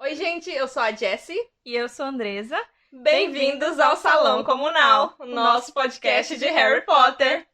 Oi, gente, eu sou a Jessie. E eu sou a Andresa. Bem-vindos ao Salão Comunal, o nosso podcast de Harry Potter.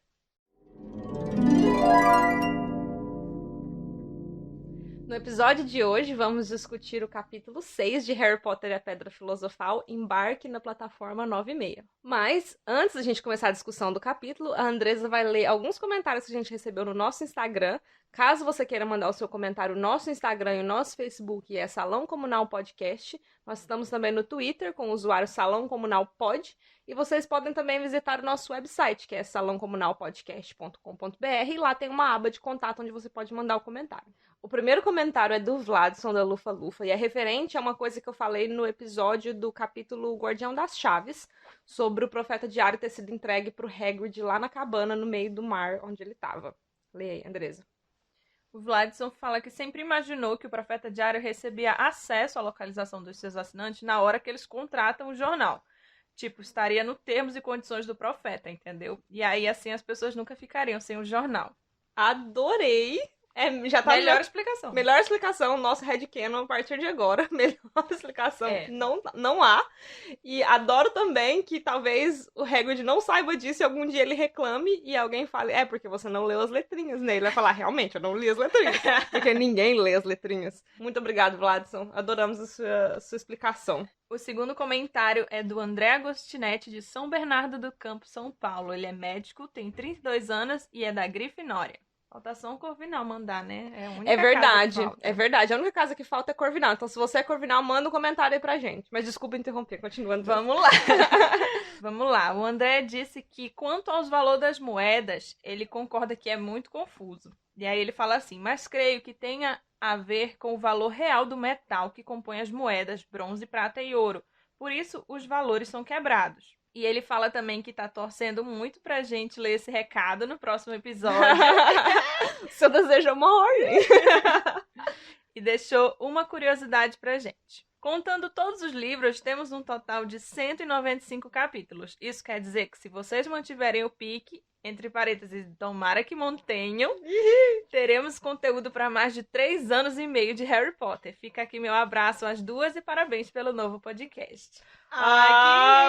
No episódio de hoje, vamos discutir o capítulo 6 de Harry Potter e a Pedra Filosofal, Embarque na Plataforma 9/6. Mas, antes da gente começar a discussão do capítulo, a Andresa vai ler alguns comentários que a gente recebeu no nosso Instagram. Caso você queira mandar o seu comentário, o nosso Instagram e o nosso Facebook é Salão Comunal Podcast. Nós estamos também no Twitter com o usuário Salão Comunal Pod. E vocês podem também visitar o nosso website, que é salãocomunalpodcast.com.br, e lá tem uma aba de contato onde você pode mandar o comentário. O primeiro comentário é do Vladson, da Lufa Lufa, e é referente a uma coisa que eu falei no episódio do capítulo Guardião das Chaves, sobre o Profeta Diário ter sido entregue pro Hagrid lá na cabana, no meio do mar, onde ele estava. Lê aí, Andresa. O Vladson fala que sempre imaginou que o Profeta Diário recebia acesso à localização dos seus assinantes na hora que eles contratam o jornal. Tipo, estaria no termos e condições do profeta, entendeu? E aí, assim, as pessoas nunca ficariam sem o jornal. Adorei! Já tá Melhor explicação. Melhor explicação, nosso headcanon a partir de agora. Melhor explicação não há. E adoro também que talvez o Hagrid não saiba disso e algum dia ele reclame e alguém fale, porque você não leu as letrinhas, né? Ele vai falar, realmente, eu não li as letrinhas. Porque ninguém lê as letrinhas. Muito obrigado, Vladson. Adoramos a sua explicação. O segundo comentário é do André Agostinetti, de São Bernardo do Campo, São Paulo. Ele é médico, tem 32 anos e é da Grifinória. Falta só um Corvinal mandar, né? É a única verdade, casa que falta. é verdade. A única casa que falta é Corvinal. Então, se você é Corvinal, manda um comentário aí pra gente. Mas desculpa interromper, continuando. Vamos lá. Vamos lá. O André disse que, quanto aos valores das moedas, ele concorda que é muito confuso. E aí ele fala assim, mas creio que tenha a ver com o valor real do metal que compõe as moedas, bronze, prata e ouro. Por isso, os valores são quebrados. E ele fala também que tá torcendo muito pra gente ler esse recado no próximo episódio. Seu desejo é uma ordem. E deixou uma curiosidade pra gente. Contando todos os livros, temos um total de 195 capítulos. Isso quer dizer que se vocês mantiverem o pique, entre parênteses, tomara que mantenham, teremos conteúdo para mais de 3 anos e meio de Harry Potter. Fica aqui meu abraço às duas e parabéns pelo novo podcast.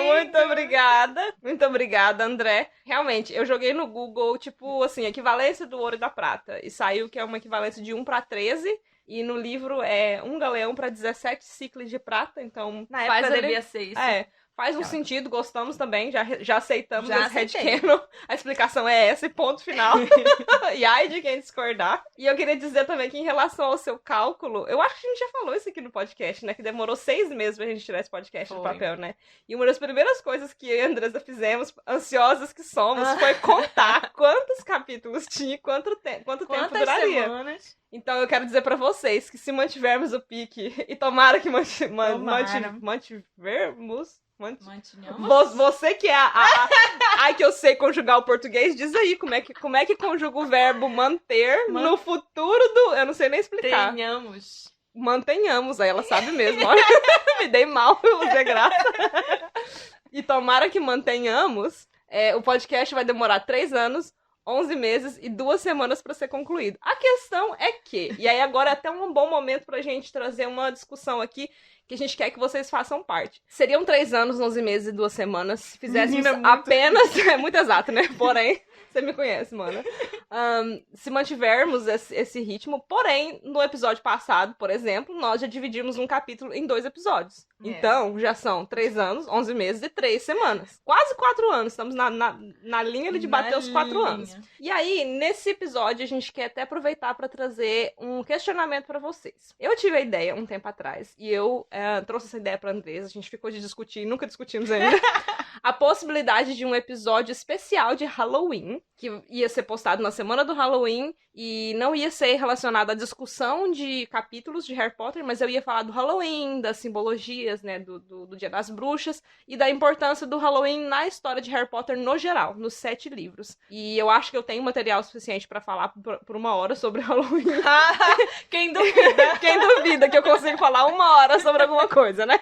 Muito obrigada. Muito obrigada, André. Realmente, eu joguei no Google, tipo, assim, equivalência do ouro e da prata. E saiu que é uma equivalência de 1 para 13. E no livro é 1 galeão para 17 ciclos de prata. Então, na época devia ser isso. Faz um sentido, gostamos também, já aceitamos esse headcanon. A explicação é essa e ponto final. E ai de quem discordar. E eu queria dizer também que em relação ao seu cálculo, eu acho que a gente já falou isso aqui no podcast, né? Que demorou 6 meses pra gente tirar esse podcast do papel, né? E uma das primeiras coisas que eu e a Andresa fizemos, ansiosas que somos, foi contar quantos capítulos tinha e quanto tempo duraria. Semanas? Então eu quero dizer pra vocês que se mantivermos o pique, e tomara que mantivermos... Você que é ai, que eu sei conjugar o português, diz aí como é que conjuga o verbo manter no futuro do... Eu não sei nem explicar. Mantenhamos, aí ela sabe mesmo. Olha, me dei mal, eu usei graça. E tomara que mantenhamos. O podcast vai demorar 3 anos, 11 meses e 2 semanas pra ser concluído. A questão é que... E aí agora é até um bom momento pra gente trazer uma discussão aqui que a gente quer que vocês façam parte. Seriam 3 anos, 11 meses e 2 semanas se fizéssemos apenas... É muito exato, né? Porém, você me conhece, mano. Se mantivermos esse ritmo, porém, no episódio passado, por exemplo, nós já dividimos um capítulo em 2 episódios. Então, já são 3 anos, 11 meses e 3 semanas. Quase 4 anos. Estamos na linha de bater os 4 anos. E aí, nesse episódio, a gente quer até aproveitar para trazer um questionamento para vocês. Eu tive a ideia um tempo atrás, e eu trouxe essa ideia pra Andresa, a gente ficou de discutir, nunca discutimos ainda, a possibilidade de um episódio especial de Halloween, que ia ser postado na semana do Halloween, e não ia ser relacionado à discussão de capítulos de Harry Potter, mas eu ia falar do Halloween, das simbologias, né, do Dia das Bruxas, e da importância do Halloween na história de Harry Potter no geral, nos 7 livros. E eu acho que eu tenho material suficiente pra falar por 1 hora sobre Halloween. Quem duvida? Quem duvida que eu consigo falar 1 hora sobre alguma coisa, né?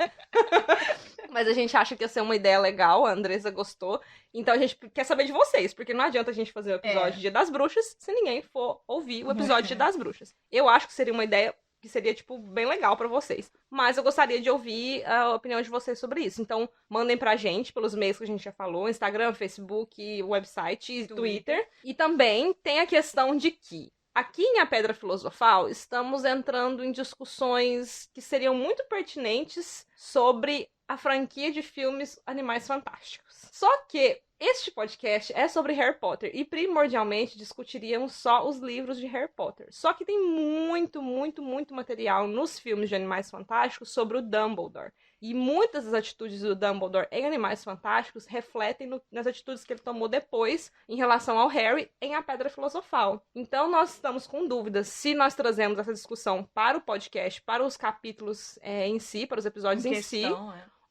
Mas a gente acha que ia ser uma ideia legal, a Andresa gostou. Então a gente quer saber de vocês, porque não adianta a gente fazer o episódio de Dia das Bruxas se ninguém for ouvir o episódio de Dia das Bruxas. Eu acho que seria uma ideia que seria, tipo, bem legal pra vocês. Mas eu gostaria de ouvir a opinião de vocês sobre isso. Então, mandem pra gente pelos meios que a gente já falou, Instagram, Facebook, website, Twitter. E também tem a questão de que aqui em A Pedra Filosofal, estamos entrando em discussões que seriam muito pertinentes sobre a franquia de filmes Animais Fantásticos. Só que este podcast é sobre Harry Potter e primordialmente discutiríamos só os livros de Harry Potter. Só que tem muito material nos filmes de Animais Fantásticos sobre o Dumbledore. E muitas das atitudes do Dumbledore em Animais Fantásticos refletem nas atitudes que ele tomou depois em relação ao Harry em A Pedra Filosofal. Então nós estamos com dúvidas se nós trazemos essa discussão para o podcast, para os capítulos em si, para os episódios em si,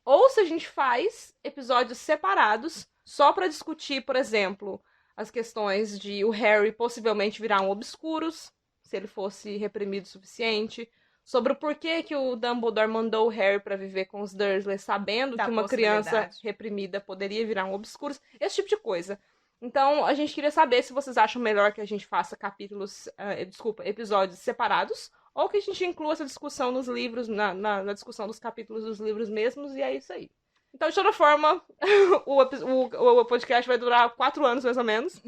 ou se a gente faz episódios separados só para discutir, por exemplo, as questões de o Harry possivelmente virar um Obscurus, se ele fosse reprimido o suficiente, sobre o porquê que o Dumbledore mandou o Harry para viver com os Dursley, sabendo que uma criança reprimida poderia virar um Obscurus, esse tipo de coisa. Então, a gente queria saber se vocês acham melhor que a gente faça episódios separados, ou que a gente inclua essa discussão nos livros, na discussão dos capítulos dos livros mesmos, e é isso aí. Então, de toda forma, o podcast vai durar 4 anos, mais ou menos.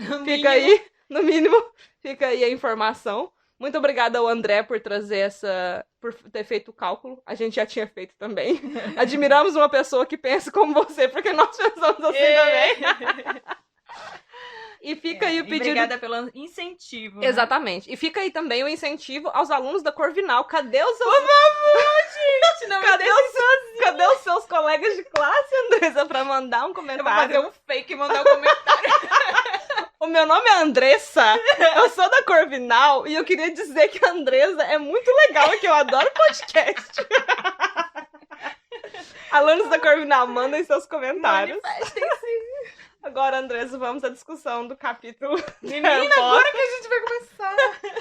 No mínimo, fica aí a informação. Muito obrigada ao André por trazer por ter feito o cálculo. A gente já tinha feito também. Admiramos uma pessoa que pensa como você, porque nós pensamos assim também. E fica aí o pedido... Obrigada pelo incentivo. Exatamente. Né? E fica aí também o incentivo aos alunos da Corvinal. Cadê os seus... Por favor, gente! Não Cadê os seus colegas de classe, Andressa, pra mandar um comentário? Eu vou fazer um fake e mandar um comentário. O meu nome é Andressa, eu sou da Corvinal e eu queria dizer que a Andressa é muito legal e que eu adoro podcast. Alunos da Corvinal, mandem seus comentários. Manifestem-se. Agora, Andressa, vamos à discussão do capítulo. Menina, agora que a gente vai começar.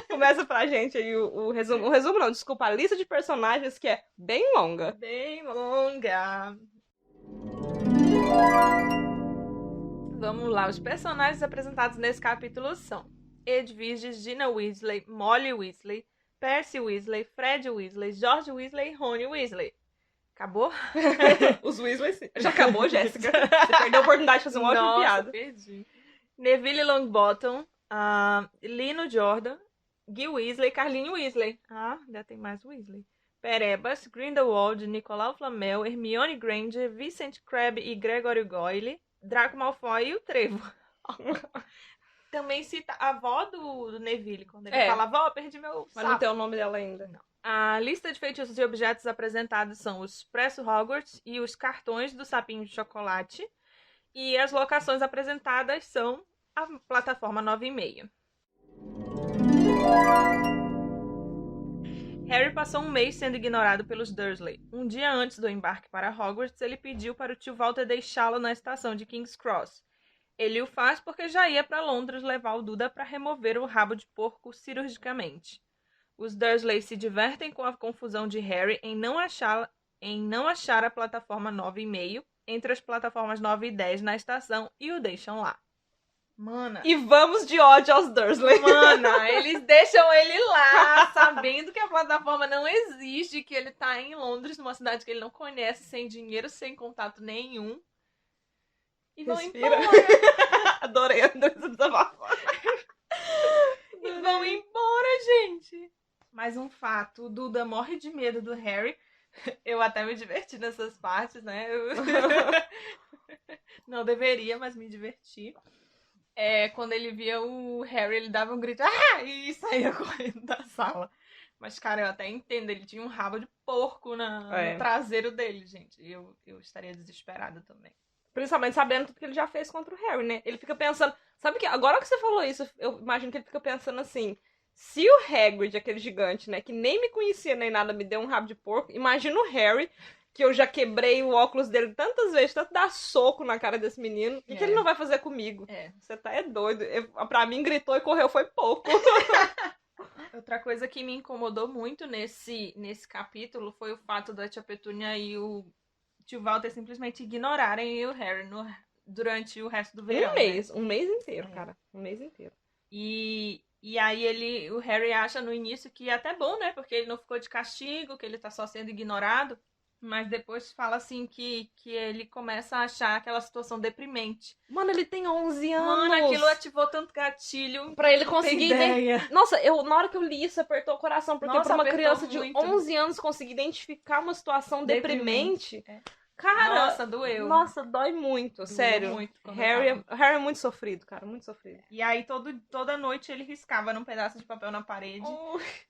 Começa pra gente aí o resumo. O resumo não, desculpa, a lista de personagens que é bem longa. Bem longa. Vamos lá, os personagens apresentados nesse capítulo são Edwige, Gina Weasley, Molly Weasley, Percy Weasley, Fred Weasley, George Weasley e Rony Weasley. Acabou? Os Weasley, sim. Já acabou, Jéssica? Você perdeu a oportunidade de fazer uma ótima piada. Perdi. Neville Longbottom, Lino Jordan, Gui Weasley, Carlinho Weasley. Ainda tem mais Weasley. Perebas, Grindelwald, Nicolau Flamel, Hermione Granger, Vincent Crabbe e Gregory Goyle, Draco Malfoy e o Trevo. Também cita a avó do Neville, quando ele fala, avó, perdi meu sapo. Mas não tem o nome dela ainda. Não. A lista de feitiços e objetos apresentados são os Expresso Hogwarts e os cartões do sapinho de chocolate. E as locações apresentadas são a plataforma 9,5. Harry passou um mês sendo ignorado pelos Dursley. Um dia antes do embarque para Hogwarts, ele pediu para o tio Walter deixá-lo na estação de King's Cross. Ele o faz porque já ia para Londres levar o Duda para remover o rabo de porco cirurgicamente. Os Dursley se divertem com a confusão de Harry em não achar a plataforma 9,5 entre as plataformas 9 e 10 na estação e o deixam lá. Mana. E vamos de ódio aos Dursley. Mana, eles deixam ele lá, sabendo que a plataforma não existe, que ele tá em Londres, numa cidade que ele não conhece, sem dinheiro, sem contato nenhum. E vão embora. Adorei a desabafo. E vão embora, gente. Mais um fato, o Duda morre de medo do Harry. Eu até me diverti nessas partes, né? Não deveria, mas me diverti. Quando ele via o Harry, ele dava um grito e saía correndo da sala. Mas, cara, eu até entendo, ele tinha um rabo de porco no traseiro dele, gente. Eu estaria desesperada também. Principalmente sabendo tudo que ele já fez contra o Harry, né? Ele fica pensando... Sabe que agora que você falou isso, eu imagino que ele fica pensando assim... Se o Hagrid, aquele gigante, né, que nem me conhecia nem nada, me deu um rabo de porco, imagina o Harry, que eu já quebrei o óculos dele tantas vezes, tanto dar soco na cara desse menino. O que ele não vai fazer comigo? Você tá doido. Pra mim, gritou e correu foi pouco. Outra coisa que me incomodou muito nesse capítulo foi o fato da tia Petúnia e o tio Walter simplesmente ignorarem o Harry durante o resto do verão. Um mês inteiro, cara. Um mês inteiro. E E aí o Harry acha no início que é até bom, né? Porque ele não ficou de castigo, que ele tá só sendo ignorado. Mas depois fala assim que ele começa a achar aquela situação deprimente. Mano, ele tem 11 anos. Mano, aquilo ativou tanto gatilho. Pra ele conseguir... Nossa, na hora que eu li isso, apertou o coração. Porque pra uma criança de 11 anos conseguir identificar uma situação deprimente... Cara, nossa, doeu. Nossa, dói muito, doeu sério. Muito Harry é muito sofrido, cara, muito sofrido. E aí toda noite ele riscava num pedaço de papel na parede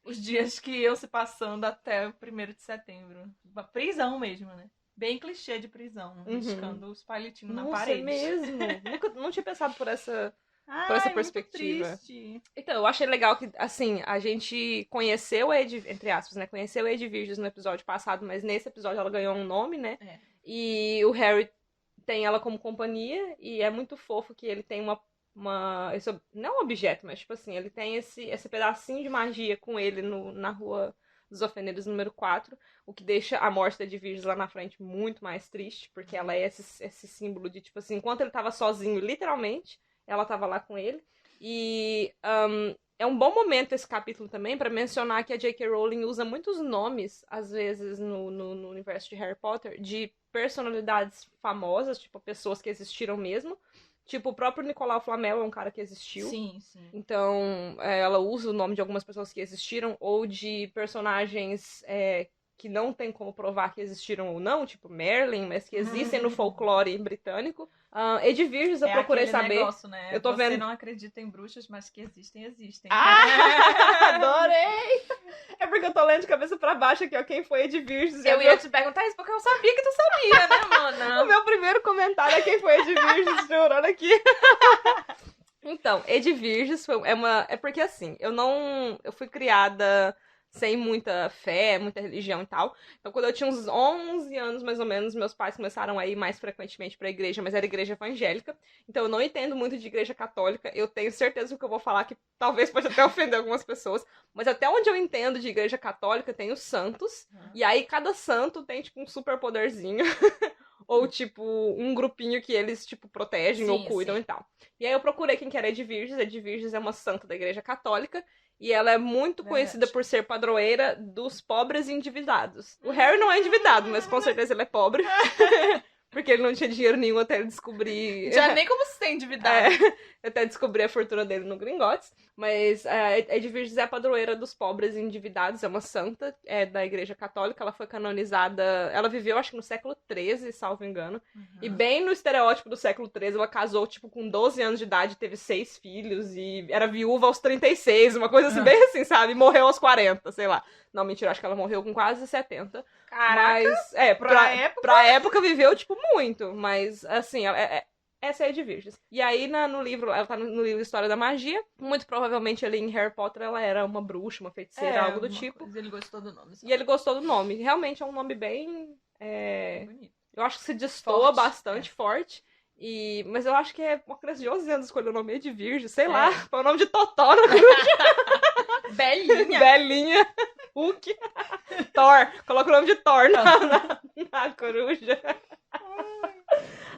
os dias que iam se passando até o 1º de setembro. Prisão mesmo, né? Bem clichê de prisão, riscando os palitinhos na parede. Mesmo. Não tinha pensado por essa perspectiva. Muito triste. Então, eu achei legal que, assim, a gente conheceu a entre aspas, né? Conheceu a Edviges no episódio passado, mas nesse episódio ela ganhou um nome, né? E o Harry tem ela como companhia, e é muito fofo que ele tem esse, não um objeto, mas tipo assim, ele tem esse pedacinho de magia com ele na Rua dos Ofendidos número 4, o que deixa a morte da Edviges lá na frente muito mais triste, porque ela é esse símbolo de, tipo assim, enquanto ele tava sozinho, literalmente, ela tava lá com ele. E é um bom momento esse capítulo também pra mencionar que a J.K. Rowling usa muitos nomes, às vezes, no universo de Harry Potter, de personalidades famosas, tipo, pessoas que existiram mesmo. Tipo, o próprio Nicolau Flamel é um cara que existiu. Sim. Então, ela usa o nome de algumas pessoas que existiram, ou de personagens que não tem como provar que existiram ou não, tipo Merlin, mas que existem no folclore britânico. Edviges, eu procurei saber. Negócio, né? Eu tô Você vendo... não acredita em bruxas, mas que existem. Adorei! É porque eu tô lendo de cabeça pra baixo aqui, ó, quem foi Edviges. Eu ia te perguntar isso porque eu sabia que tu sabia, né, mana? O meu primeiro comentário é quem foi Edviges, jurando aqui. Então, Edviges é porque assim, eu fui criada sem muita fé, muita religião e tal. Então, quando eu tinha uns 11 anos, mais ou menos, meus pais começaram a ir mais frequentemente pra igreja, mas era igreja evangélica. Então, eu não entendo muito de igreja católica. Eu tenho certeza que eu vou falar que talvez pode até ofender algumas pessoas. Mas até onde eu entendo de igreja católica, tem os santos. E aí, cada santo tem, tipo, um superpoderzinho. Ou, tipo, um grupinho que eles, tipo, protegem ou cuidam e tal. E aí, eu procurei quem que era Edviges. Edviges é uma santa da igreja católica. E ela é muito conhecida por ser padroeira dos pobres e endividados. O Harry não é endividado, mas com certeza ele é pobre. Porque ele não tinha dinheiro nenhum até ele descobrir... Já nem como se tem endividado. Até descobrir a fortuna dele no Gringotts. Mas a Edviges é a padroeira dos pobres e endividados. É uma santa da Igreja Católica. Ela foi canonizada... Ela viveu, acho que no século XIII, salvo engano. E bem no estereótipo do século XIII, ela casou, tipo, com 12 anos de idade, teve 6 filhos. E era viúva aos 36, uma coisa assim, bem assim, sabe? Morreu aos 40, sei lá. Não, mentira, acho que ela morreu com quase 70. Caraca! Mas, pra época viveu, tipo, muito. Mas, assim, essa é a Edviges. E aí, no livro, ela tá no livro História da Magia. Muito provavelmente ali em Harry Potter ela era uma bruxa, uma feiticeira, algo do tipo. Ele gostou do nome. E ele gostou do nome. Realmente é um nome bem... bonito. Eu acho que se destoa bastante, forte. Mas eu acho que é uma criança de 11 anos escolher o nome Edviges, sei lá. Foi o nome de Totó na coruja. Belinha. Hulk. Thor. Coloca o nome de Thor na coruja.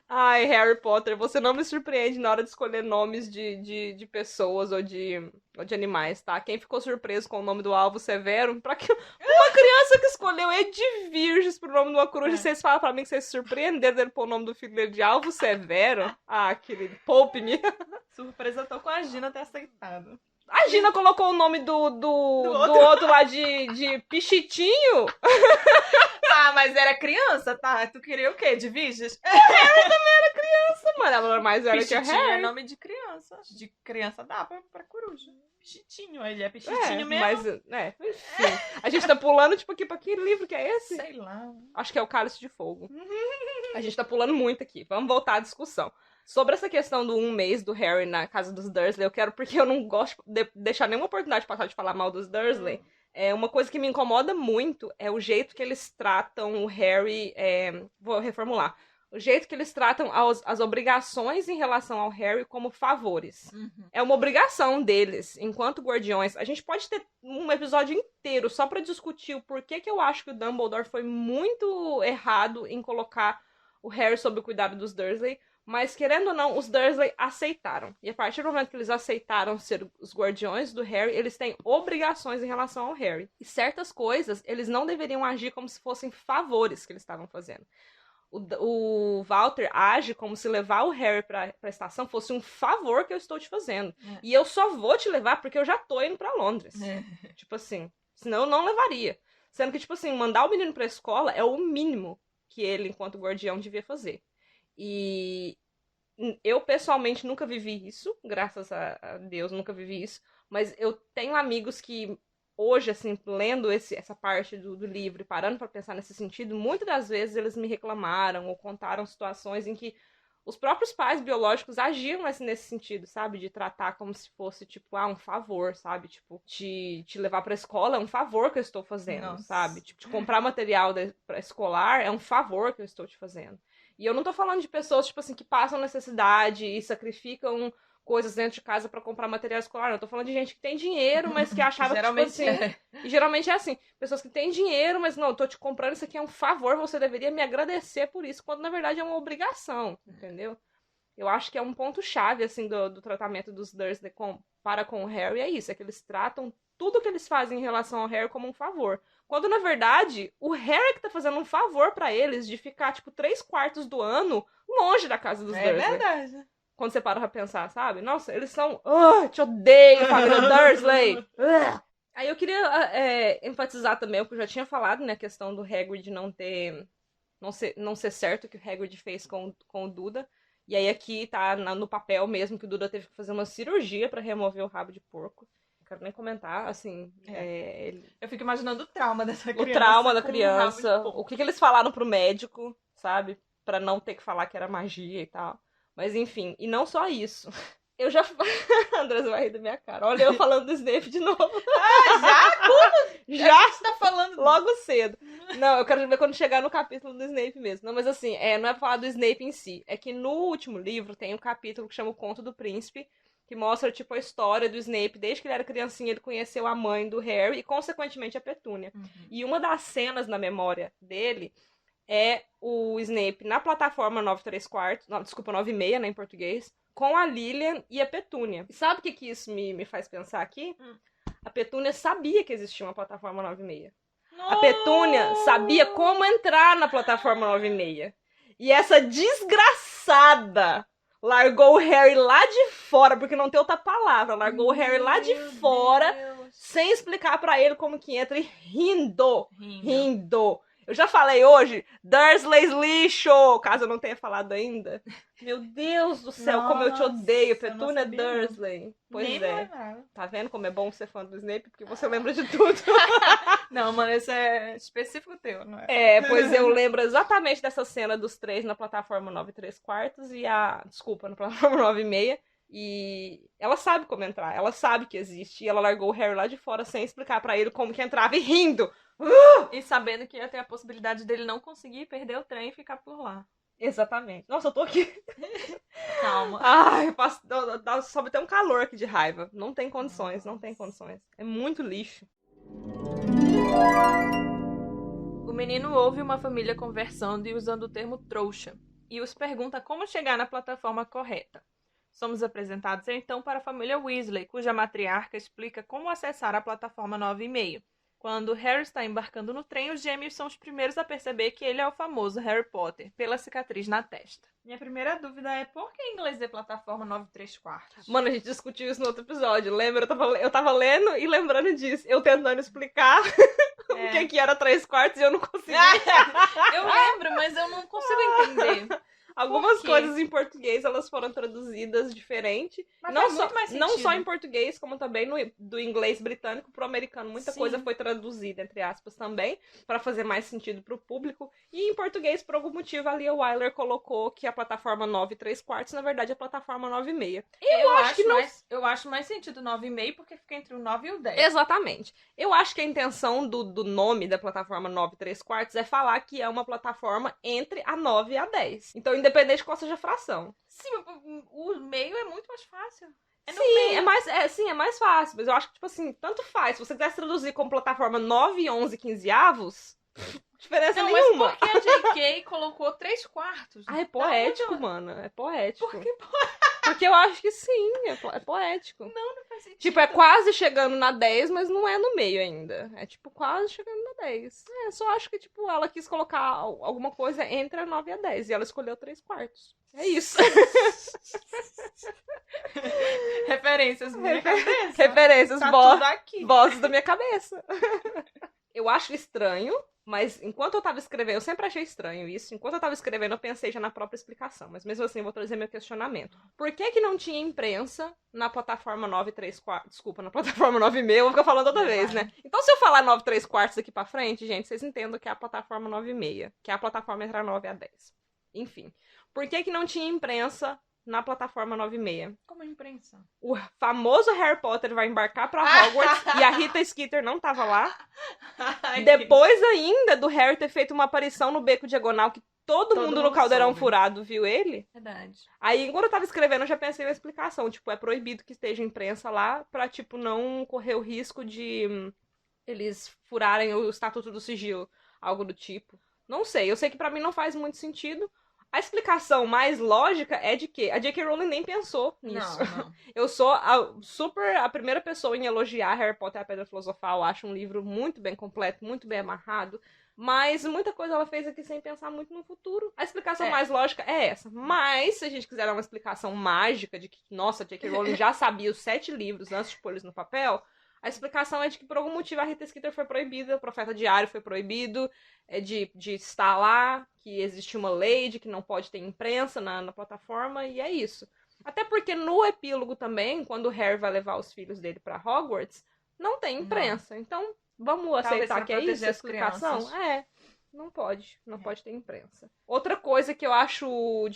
Ai, Harry Potter, você não me surpreende na hora de escolher nomes de pessoas ou de animais, tá? Quem ficou surpreso com o nome do Alvo Severo, pra que uma criança que escolheu Edviges pro nome de uma coruja, vocês falam pra mim que vocês se surpreenderam dele pôr o nome do filho dele de Alvo Severo? Ah, querido, poupe-me. Surpresa, tô com a Gina ter aceitado. A Gina colocou o nome do outro lá de Pichitinho. Ah, mas era criança, tá? Tu queria o quê? De Edviges? Harry também era criança, mano. Ela era mais velha que a Harry. É nome de criança. De criança dá pra coruja. Pichitinho, ele é Pichitinho mesmo. Mas, enfim. A gente tá pulando, tipo, aqui pra que livro que é esse? Sei lá. Acho que é o Cálice de Fogo. A gente tá pulando muito aqui. Vamos voltar à discussão. Sobre essa questão do 1 mês do Harry na casa dos Dursley, porque eu não gosto de deixar nenhuma oportunidade passar de falar mal dos Dursley. Uma coisa que me incomoda muito é o jeito que eles tratam o Harry... vou reformular. O jeito que eles tratam as obrigações em relação ao Harry como favores. É uma obrigação deles, enquanto guardiões. A gente pode ter um episódio inteiro só pra discutir o porquê que eu acho que o Dumbledore foi muito errado em colocar o Harry sob o cuidado dos Dursley. Mas, querendo ou não, os Dursley aceitaram. E a partir do momento que eles aceitaram ser os guardiões do Harry, eles têm obrigações em relação ao Harry. E certas coisas, eles não deveriam agir como se fossem favores que eles estavam fazendo. O Walter age como se levar o Harry pra estação fosse um favor que eu estou te fazendo. E eu só vou te levar porque eu já tô indo pra Londres. Tipo assim, senão eu não levaria. Sendo que, tipo assim, mandar o menino pra escola é o mínimo que ele, enquanto guardião, devia fazer. E eu, pessoalmente, nunca vivi isso. Graças a Deus, nunca vivi isso. Mas eu tenho amigos que, hoje, assim, lendo essa parte do livro e parando pra pensar nesse sentido, muitas das vezes eles me reclamaram ou contaram situações em que os próprios pais biológicos agiam nesse sentido, sabe? De tratar como se fosse, tipo, um favor, sabe? Tipo, te levar pra escola é um favor que eu estou fazendo, sabe? Tipo, de comprar material escolar é um favor que eu estou te fazendo. E eu não tô falando de pessoas, tipo assim, que passam necessidade e sacrificam coisas dentro de casa pra comprar material escolar. Eu tô falando de gente que tem dinheiro, mas que achava que, tipo assim... E geralmente é assim, pessoas que têm dinheiro, mas não, eu tô te comprando, isso aqui é um favor, você deveria me agradecer por isso, quando na verdade é uma obrigação, entendeu? Eu acho que é um ponto-chave, assim, do tratamento dos Dursley para com o Harry, é isso, é que eles tratam tudo que eles fazem em relação ao Harry como um favor. Quando, na verdade, o Harry que tá fazendo um favor pra eles de ficar, tipo, 3/4 do ano longe da casa dos Dursley. É verdade. Quando você para pra pensar, sabe? Nossa, eles são... te odeio, família Dursley! Aí eu queria enfatizar também o que eu já tinha falado, né? A questão do Hagrid não ser certo o que o Hagrid fez com o Duda. E aí aqui tá no papel mesmo que o Duda teve que fazer uma cirurgia pra remover o rabo de porco. Não quero nem comentar, assim... Eu fico imaginando o trauma dessa criança. O trauma da criança. O que eles falaram pro médico, sabe? Pra não ter que falar que era magia e tal. Mas enfim, e não só isso. Eu já... Andrés vai rir da minha cara. Olha eu falando do Snape de novo. Já? Como? Já você tá falando? Logo cedo. Não, eu quero ver quando chegar no capítulo do Snape mesmo. Não, mas assim, não é pra falar do Snape em si. É que no último livro tem um capítulo que chama O Conto do Príncipe, que mostra, tipo, a história do Snape. Desde que ele era criancinha, ele conheceu a mãe do Harry e, consequentemente, a Petúnia. E uma das cenas na memória dele é o Snape na plataforma 9/3, né, em português, com a Lilian e a Petúnia. E sabe o que isso me faz pensar aqui? A Petúnia sabia que existia uma plataforma 9/6. A Petúnia sabia como entrar na plataforma 9/6. E essa desgraçada largou o Harry lá de fora, porque não tem outra palavra, largou o Harry lá de fora, sem explicar pra ele como que entra, e rindo. Eu já falei hoje, Dursley's lixo, caso eu não tenha falado ainda. Meu Deus do céu, como eu te odeio, Petúnia Dursley. Pois é. Tá vendo como é bom ser fã do Snape? Porque você lembra de tudo. Não, mano, esse é específico teu, não é? Pois eu lembro exatamente dessa cena dos três na plataforma 9/3 e na plataforma 9/6. E ela sabe como entrar, ela sabe que existe. E ela largou o Harry lá de fora sem explicar pra ele como que entrava e rindo. E sabendo que ia ter a possibilidade dele não conseguir perder o trem e ficar por lá. Exatamente. Nossa, eu tô aqui. Calma. Ai, sobe até um calor aqui de raiva. Não tem condições, não tem condições. É muito lixo. O menino ouve uma família conversando e usando o termo trouxa. E os pergunta como chegar na plataforma correta. Somos apresentados então para a família Weasley, cuja matriarca explica como acessar a plataforma 9/6. Quando Harry está embarcando no trem, os gêmeos são os primeiros a perceber que ele é o famoso Harry Potter, pela cicatriz na testa. Minha primeira dúvida é por que em inglês é plataforma 9/3? Mano, a gente discutiu isso no outro episódio, lembra? Eu tava lendo e lembrando disso. Eu tentando explicar o que era 3/4 e eu não consegui. Eu lembro, mas eu não consigo entender. Algumas coisas em português, elas foram traduzidas diferente. Mas não só em português, como também do inglês britânico pro americano. Muita coisa foi traduzida, entre aspas, também, para fazer mais sentido pro público. E em português, por algum motivo, a Lia Wyler colocou que a plataforma 9/3, na verdade, é a plataforma 9/6. Eu acho mais sentido 9/6 porque fica entre o 9 e o 10. Exatamente. Eu acho que a intenção do nome da plataforma 9/3 é falar que é uma plataforma entre a 9 e a 10. Então, independente de qual seja a fração. Sim, o meio é muito mais fácil. É mais fácil. Mas eu acho que, tipo assim, tanto faz. Se você quisesse traduzir como plataforma 9, 11, 15 avos, diferença nenhuma. Mas por que a JK Gay colocou 3/4. Ah, é poético, mano. É poético. Por que Porque eu acho que sim, é poético. Não faz sentido. Tipo, é quase chegando na 10, mas não é no meio ainda. É tipo, quase chegando na 10. É, só acho que, tipo, ela quis colocar alguma coisa entre a 9 e a 10. E ela escolheu 3/4. É isso. Referências da minha cabeça. Referências, Tá tudo aqui. vozes da minha cabeça. Eu acho estranho, mas enquanto eu tava escrevendo, eu sempre achei estranho isso. Enquanto eu tava escrevendo, eu pensei já na própria explicação. Mas mesmo assim, eu vou trazer meu questionamento. Por que não tinha imprensa na plataforma 9/3/4? Desculpa, na plataforma 9/6, eu vou ficar falando toda vez, né? Então, se eu falar 9/3/4 aqui pra frente, gente, vocês entendam que é a plataforma 9/6, que é a plataforma entre a 9 e a 10. Enfim. Por que não tinha imprensa na plataforma 9/6? Como imprensa? O famoso Harry Potter vai embarcar pra Hogwarts e a Rita Skeeter não tava lá. Depois ainda do Harry ter feito uma aparição no Beco Diagonal, que todo mundo no Caldeirão Furado viu ele. Verdade. Aí, quando eu tava escrevendo, eu já pensei na explicação. Tipo, é proibido que esteja imprensa lá pra, tipo, não correr o risco de eles furarem o Estatuto do Sigilo. Algo do tipo. Não sei. Eu sei que pra mim não faz muito sentido. A explicação mais lógica é de que a J.K. Rowling nem pensou nisso. Não. Eu sou a primeira pessoa em elogiar Harry Potter e a Pedra Filosofal. Eu acho um livro muito bem completo, muito bem amarrado. Mas muita coisa ela fez aqui sem pensar muito no futuro. A explicação mais lógica é essa. Mas, se a gente quiser dar uma explicação mágica de que, nossa, a J.K. Rowling já sabia os 7 livros antes de pôr eles no papel, a explicação é de que, por algum motivo, a Rita Skeeter foi proibida, o Profeta Diário foi proibido de estar lá, que existe uma lei de que não pode ter imprensa na plataforma, e é isso. Até porque no epílogo também, quando o Harry vai levar os filhos dele pra Hogwarts, não tem imprensa. Não. Então, vamos aceitar que é isso a explicação? Não pode ter imprensa. Outra coisa que eu acho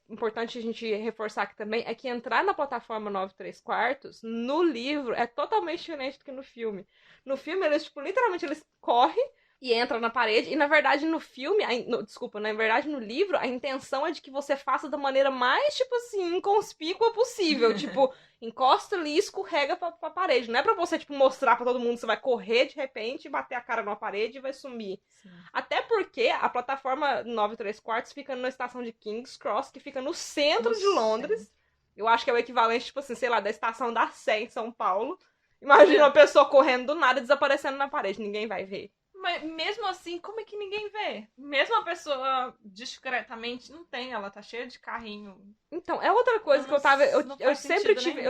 importante a gente reforçar aqui também é que entrar na plataforma 9/3/4 no livro é totalmente diferente do que no filme. No filme, eles, tipo, literalmente, eles correm e entram na parede. E, na verdade, no filme... na verdade, no livro, a intenção é de que você faça da maneira mais, tipo assim, inconspícua possível. Tipo, encosta ali e escorrega pra parede. Não é pra você, tipo, mostrar pra todo mundo que você vai correr de repente, bater a cara numa parede e vai sumir. Sim. Até porque a plataforma 9/3/4 fica na estação de King's Cross, que fica no centro de Londres. Eu acho que é o equivalente, tipo assim, sei lá, da estação da Sé em São Paulo. Imagina uma pessoa correndo do nada e desaparecendo na parede. Ninguém vai ver. Mas mesmo assim, como é que ninguém vê? Mesmo a pessoa discretamente não tem, ela tá cheia de carrinho. Então, é outra coisa que eu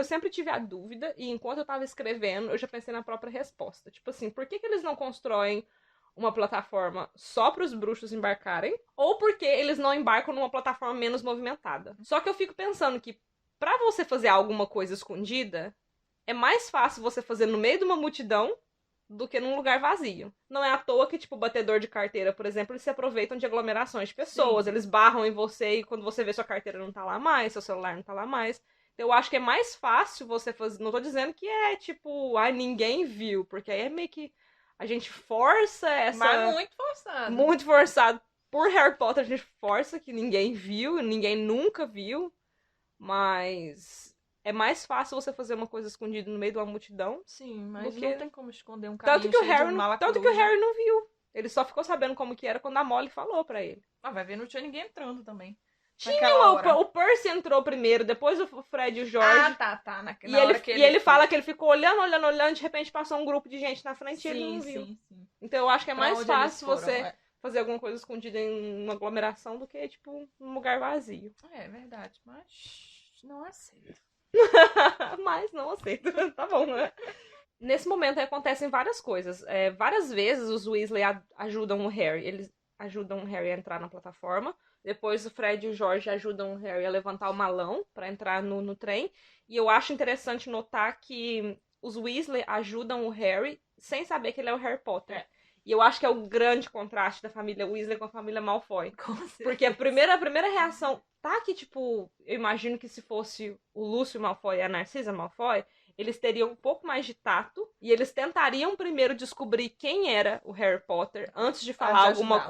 sempre tive a dúvida, e enquanto eu tava escrevendo, eu já pensei na própria resposta. Tipo assim, por que eles não constroem uma plataforma só pros bruxos embarcarem? Ou porque eles não embarcam numa plataforma menos movimentada? Só que eu fico pensando que pra você fazer alguma coisa escondida, é mais fácil você fazer no meio de uma multidão do que num lugar vazio. Não é à toa que, tipo, o batedor de carteira, por exemplo, eles se aproveitam de aglomerações de pessoas. Sim. Eles barram em você e quando você vê sua carteira não tá lá mais, seu celular não tá lá mais. Eu acho que é mais fácil você fazer... Não tô dizendo que é, tipo, ninguém viu, porque aí é meio que a gente força essa... Mas muito forçado. Muito forçado. Por Harry Potter, a gente força que ninguém viu, ninguém nunca viu, mas... É mais fácil você fazer uma coisa escondida no meio de uma multidão. Sim, mas não tem como esconder um caminho cheio de mala Tanto que o Harry não viu. Ele só ficou sabendo como que era quando a Molly falou pra ele. Vai ver, não tinha ninguém entrando também. Tinha, o Percy entrou primeiro, depois o Fred e o Jorge. Tá. E ele fala que ele ficou olhando, de repente passou um grupo de gente na frente e ele não viu. Sim. Então eu acho que é mais fácil você fazer alguma coisa escondida em uma aglomeração do que, tipo, num lugar vazio. É verdade, mas não aceito. Mas não aceito. Tá bom, né? Nesse momento aí acontecem várias coisas. Várias vezes os Weasley ajudam o Harry. Eles ajudam o Harry a entrar na plataforma. Depois o Fred e o George ajudam o Harry a levantar o malão pra entrar no trem. E eu acho interessante notar que os Weasley ajudam o Harry sem saber que ele é o Harry Potter. E eu acho que é o grande contraste da família Weasley com a família Malfoy. Porque a primeira reação... Tá que, tipo, eu imagino que se fosse o Lúcio Malfoy e a Narcisa Malfoy, eles teriam um pouco mais de tato e eles tentariam primeiro descobrir quem era o Harry Potter antes de falar alguma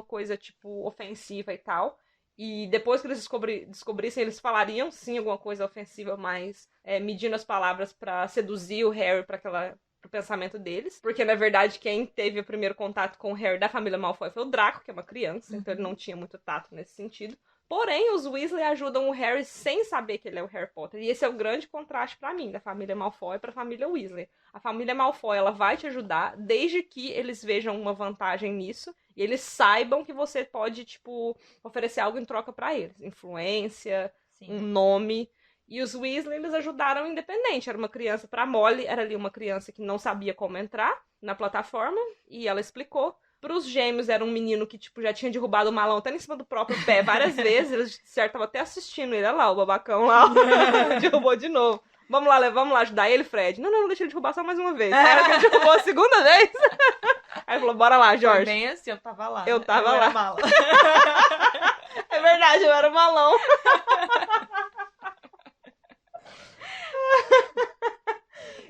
coisa, tipo, ofensiva e tal. E depois que eles descobrissem, eles falariam sim alguma coisa ofensiva, mas medindo as palavras pra seduzir o Harry pra pro pensamento deles. Porque, na verdade, quem teve o primeiro contato com o Harry da família Malfoy foi o Draco, que é uma criança. Então ele não tinha muito tato nesse sentido. Porém, os Weasley ajudam o Harry sem saber que ele é o Harry Potter. E esse é o grande contraste pra mim, da família Malfoy pra família Weasley. A família Malfoy, ela vai te ajudar desde que eles vejam uma vantagem nisso e eles saibam que você pode, tipo, oferecer algo em troca pra eles. Influência, um nome. E os Weasley, eles ajudaram independente. Era uma criança pra Molly, era ali uma criança que não sabia como entrar na plataforma e ela explicou. Pros gêmeos, era um menino que, tipo, já tinha derrubado o malão até em cima do próprio pé várias vezes. Eles, de certo, estavam até assistindo ele. Olha lá, o babacão lá, derrubou de novo. Vamos lá ajudar ele, Fred. Não, deixa ele derrubar só mais uma vez. Aí ele derrubou a segunda vez. Aí falou, bora lá, Jorge. Foi bem assim, eu tava lá. Eu tava lá. Era mala. É verdade, eu era o malão.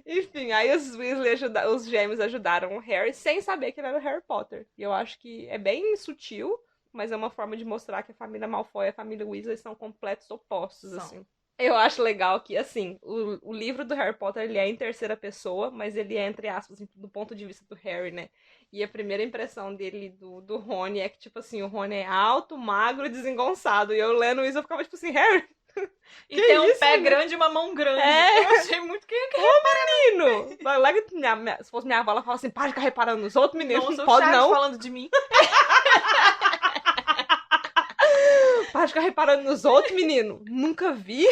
Enfim, aí os gêmeos ajudaram o Harry sem saber que ele era o Harry Potter. E eu acho que é bem sutil, mas é uma forma de mostrar que a família Malfoy e a família Weasley são completos opostos, assim. Eu acho legal que, assim, o livro do Harry Potter, ele é em terceira pessoa, mas ele é, entre aspas, do ponto de vista do Harry, né? E a primeira impressão dele do Rony é que, tipo assim, o Rony é alto, magro e desengonçado. E eu lendo isso, eu ficava, tipo assim, Harry... E que tem um isso, pé grande e uma mão grande. Eu achei muito que menino! Se fosse minha avó, ela fala assim, para de ficar reparando nos outros meninos. Nossa, não pode não. Falando de mim. Para de ficar reparando nos outros, menino. Nunca vi.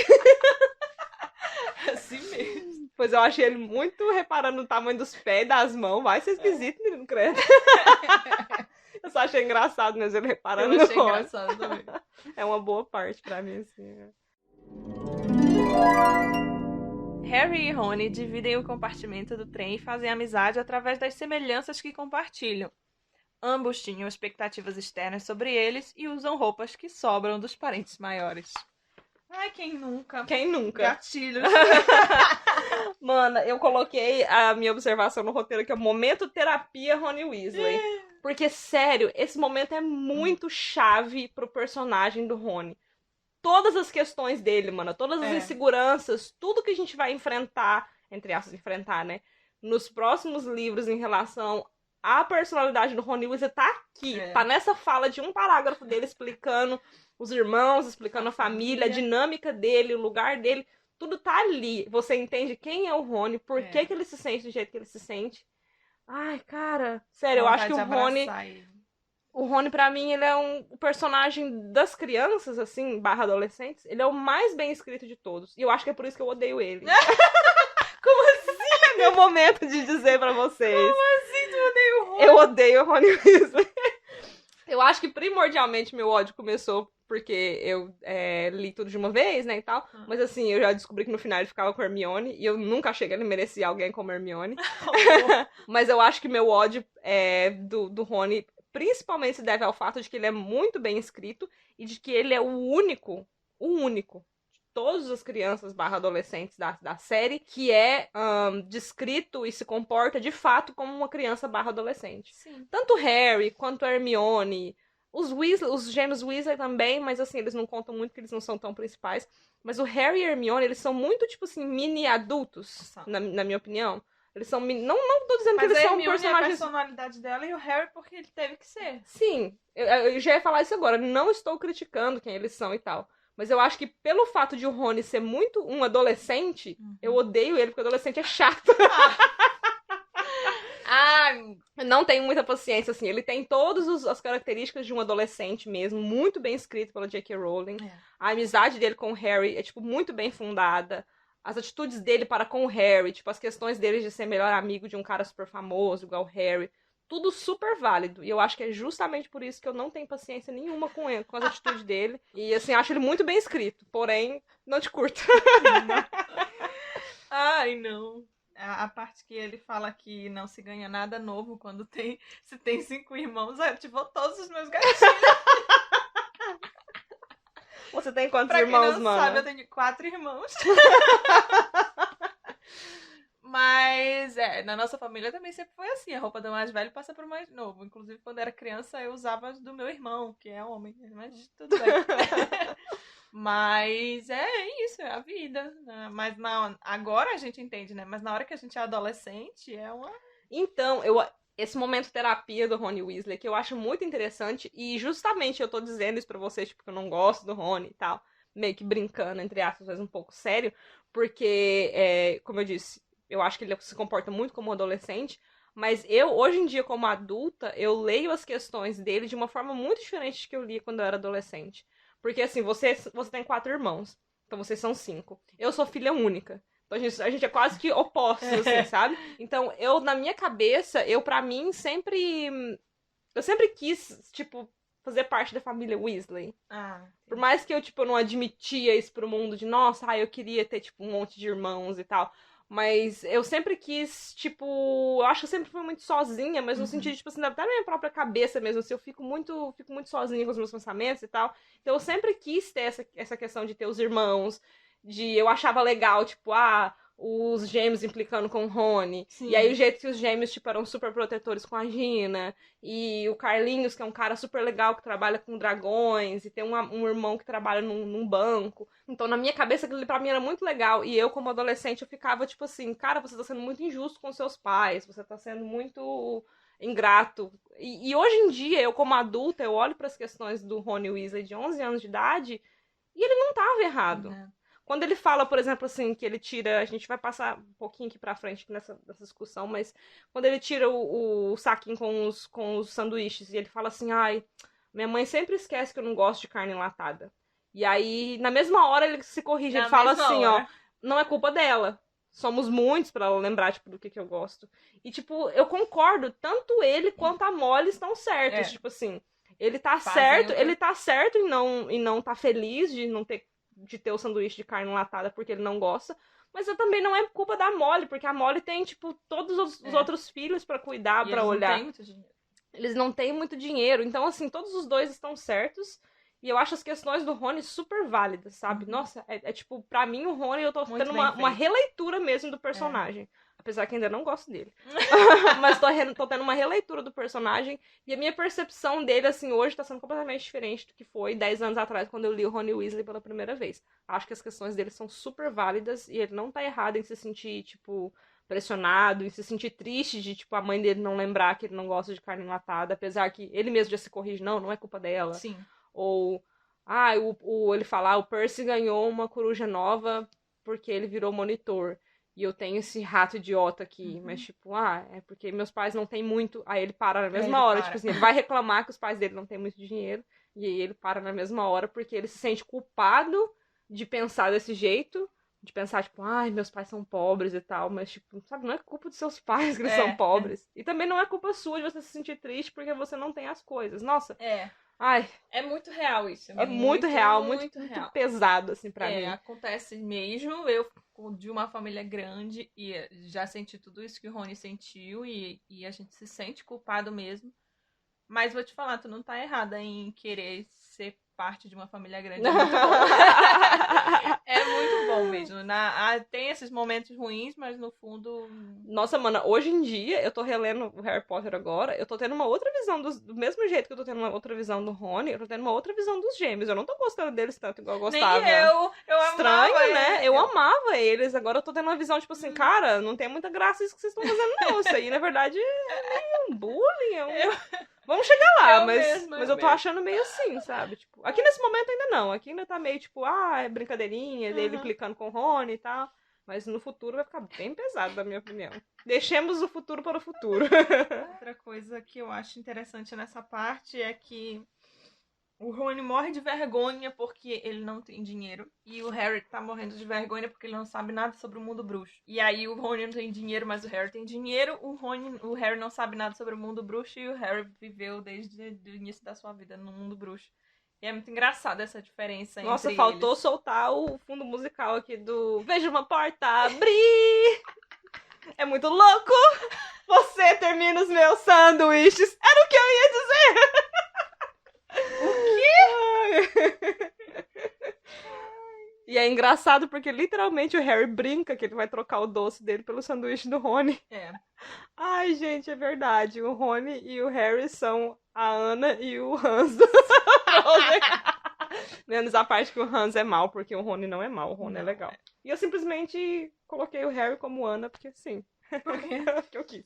Assim mesmo. Pois eu achei ele muito reparando no tamanho dos pés e das mãos. Vai ser esquisito, menino, credo. Eu só achei engraçado mesmo ele reparando. Eu achei engraçado também. É uma boa parte pra mim, assim. Harry e Rony dividem o compartimento do trem e fazem amizade através das semelhanças que compartilham. Ambos tinham expectativas externas sobre eles e usam roupas que sobram dos parentes maiores. Ai, quem nunca? Quem nunca? Gatilhos. Mano, eu coloquei a minha observação no roteiro que é o momento terapia Rony Weasley. Porque, sério, esse momento é muito chave pro personagem do Rony. Todas as questões dele, mano, todas as inseguranças, tudo que a gente vai enfrentar, entre aspas, né? Nos próximos livros em relação à personalidade do Rony Weasley tá aqui. Tá nessa fala de um parágrafo dele explicando os irmãos, explicando a família, a dinâmica dele, o lugar dele. Tudo tá ali. Você entende quem é o Rony, por que ele se sente do jeito que ele se sente. Ai, cara, sério, eu acho que o Rony, pra mim, ele é um personagem das crianças, assim, / adolescentes. Ele é o mais bem escrito de todos. E eu acho que é por isso que eu odeio ele. Como assim? É meu momento de dizer pra vocês. Como assim tu odeia o Rony? Eu odeio o Rony Weasley. Eu acho que primordialmente meu ódio começou porque eu li tudo de uma vez, né, e tal. Mas assim, eu já descobri que no final ele ficava com a Hermione. E eu nunca achei que ele merecia alguém como Hermione. Mas eu acho que meu ódio do Rony principalmente se deve ao fato de que ele é muito bem escrito e de que ele é o único de todas as crianças / adolescentes da série que é descrito e se comporta de fato como uma criança / adolescente. Sim. Tanto Harry quanto a Hermione, os gêmeos Weasley também, mas assim, eles não contam muito porque eles não são tão principais. Mas o Harry e a Hermione, eles são muito, tipo assim, mini adultos, na minha opinião. Eles são... Não tô dizendo que eles são personagens... Mas a personalidade dela e o Harry porque ele teve que ser. Sim, eu já ia falar isso agora. Não estou criticando quem eles são e tal. Mas eu acho que pelo fato de o Rony ser muito um adolescente, eu odeio ele, porque o adolescente é chato. Eu não tenho muita paciência, assim. Ele tem todas as características de um adolescente mesmo, muito bem escrito pela J.K. Rowling. A amizade dele com o Harry é, tipo, muito bem fundada. As atitudes dele para com o Harry, tipo, as questões dele de ser melhor amigo de um cara super famoso, igual o Harry. Tudo super válido. E eu acho que é justamente por isso que eu não tenho paciência nenhuma com ele, com as atitudes dele. E, assim, acho ele muito bem escrito. Porém, não te curto. Ai, não. A parte que ele fala que não se ganha nada novo quando se tem 5 irmãos, eu ativou todos os meus gatilhos. Você tem quantos irmãos, mano? Pra quem não sabe, eu tenho 4 irmãos. Mas, na nossa família também sempre foi assim. A roupa do mais velho passa pro mais novo. Inclusive, quando era criança, eu usava as do meu irmão, que é homem. Mas tudo bem. Mas é isso, é a vida, né? Mas agora a gente entende, né? Mas na hora que a gente é adolescente, é uma... Então, esse momento terapia do Rony Weasley, que eu acho muito interessante, e justamente eu tô dizendo isso pra vocês, tipo, que eu não gosto do Rony e tal, meio que brincando, entre aspas, mas um pouco sério, porque, como eu disse, eu acho que ele se comporta muito como um adolescente, mas eu, hoje em dia, como adulta, eu leio as questões dele de uma forma muito diferente de que eu lia quando eu era adolescente. Porque, assim, você tem 4 irmãos, então vocês são 5. Eu sou filha única. Então a gente é quase que opostos, assim, sabe? Então, na minha cabeça, pra mim, eu sempre quis, tipo, fazer parte da família Weasley. Por mais que eu, tipo, não admitia isso pro mundo de, nossa, eu queria ter, tipo, um monte de irmãos e tal. Mas eu sempre quis, tipo... Eu acho que eu sempre fui muito sozinha, mas no sentido, tipo assim, até na minha própria cabeça mesmo, assim, eu fico muito sozinha com os meus pensamentos e tal. Então eu sempre quis ter essa questão de ter os irmãos, eu achava legal, tipo, os gêmeos implicando com o Rony. Sim. E aí o jeito que os gêmeos, tipo, eram super protetores com a Gina. E o Carlinhos, que é um cara super legal, que trabalha com dragões. E tem um irmão que trabalha num banco. Então, na minha cabeça, aquilo pra mim era muito legal. E eu, como adolescente, eu ficava, tipo assim, cara, você tá sendo muito injusto com seus pais. Você tá sendo muito ingrato. E hoje em dia, eu como adulta, eu olho para as questões do Rony Weasley de 11 anos de idade e ele não tava errado. Uhum. Quando ele fala, por exemplo, assim, que ele tira... A gente vai passar um pouquinho aqui pra frente nessa discussão, mas quando ele tira o saquinho com os sanduíches e ele fala assim, minha mãe sempre esquece que eu não gosto de carne enlatada. E aí, na mesma hora, ele se corrige, ele fala assim, hora. Não é culpa dela. Somos muitos pra ela lembrar, tipo, do que eu gosto. E, tipo, eu concordo, tanto ele quanto a Molly estão certos. Tipo assim, ele tá certo em não tá feliz de ter o sanduíche de carne enlatada porque ele não gosta, mas também não é culpa da Molly, porque a Molly tem, tipo, todos os outros filhos pra cuidar, pra olhar. Eles não têm muito dinheiro, então, assim, todos os dois estão certos, e eu acho as questões do Rony super válidas, sabe? Nossa, tipo, pra mim o Rony, eu tô tendo uma releitura mesmo do personagem. Apesar que ainda não gosto dele. Mas tô tendo uma releitura do personagem. E a minha percepção dele, assim, hoje tá sendo completamente diferente do que foi 10 anos atrás, quando eu li o Rony Weasley pela primeira vez. Acho que as questões dele são super válidas. E ele não tá errado em se sentir, tipo, pressionado, em se sentir triste de, tipo, a mãe dele não lembrar que ele não gosta de carne enlatada. Apesar que ele mesmo já se corrige, não é culpa dela. Sim. Ou, ele falar, o Percy ganhou uma coruja nova porque ele virou monitor. E eu tenho esse rato idiota aqui. Mas, tipo, é porque meus pais não têm muito... Aí ele para na mesma hora. Tipo assim, ele vai reclamar que os pais dele não têm muito dinheiro. E aí ele para na mesma hora porque ele se sente culpado de pensar desse jeito. De pensar, tipo, meus pais são pobres e tal. Mas, tipo, sabe, não é culpa dos seus pais que eles são pobres. E também não é culpa sua de você se sentir triste porque você não tem as coisas. Nossa. É muito real isso. É muito real, muito pesado, assim, pra mim. Acontece mesmo. Eu, de uma família grande, e já senti tudo isso que o Rony sentiu, e a gente se sente culpado mesmo. Mas vou te falar, tu não tá errada em querer ser parte de uma família grande. É muito bom. É muito bom mesmo. Tem esses momentos ruins, mas no fundo... Nossa, mana, hoje em dia, eu tô relendo o Harry Potter agora, eu tô tendo uma outra visão do mesmo jeito que eu tô tendo uma outra visão do Rony, eu tô tendo uma outra visão dos gêmeos. Eu não tô gostando deles tanto igual eu gostava. Nem eu Estranho, amava né? Eu amava eles. Agora eu tô tendo uma visão, tipo assim, cara, não tem muita graça isso que vocês estão fazendo, não. Isso aí, na verdade, é meio um bullying, Vamos chegar lá, mas eu tô achando meio assim, sabe? Tipo, aqui nesse momento ainda não. Aqui ainda tá meio tipo, é brincadeirinha, dele implicando com o Rony e tal. Mas no futuro vai ficar bem pesado, na minha opinião. Deixemos o futuro para o futuro. Outra coisa que eu acho interessante nessa parte é que o Rony morre de vergonha porque ele não tem dinheiro. E o Harry tá morrendo de vergonha porque ele não sabe nada sobre o mundo bruxo. E aí o Rony não tem dinheiro, mas o Harry tem dinheiro. O Harry não sabe nada sobre o mundo bruxo e o Harry viveu desde o início da sua vida no mundo bruxo. E é muito engraçado essa diferença entre Nossa, faltou eles. Soltar o fundo musical aqui do Veja uma porta abrir. É muito louco. Você termina os meus sanduíches. Era o que eu ia dizer. E é engraçado porque literalmente o Harry brinca que ele vai trocar o doce dele pelo sanduíche do Rony. Ai, gente, é verdade. O Rony e o Harry são a Anna e o Hans. Menos a parte que o Hans é mal, porque o Rony não é mal, o Rony é legal. E eu simplesmente coloquei o Harry como Ana, porque sim. Por quê? Porque eu quis.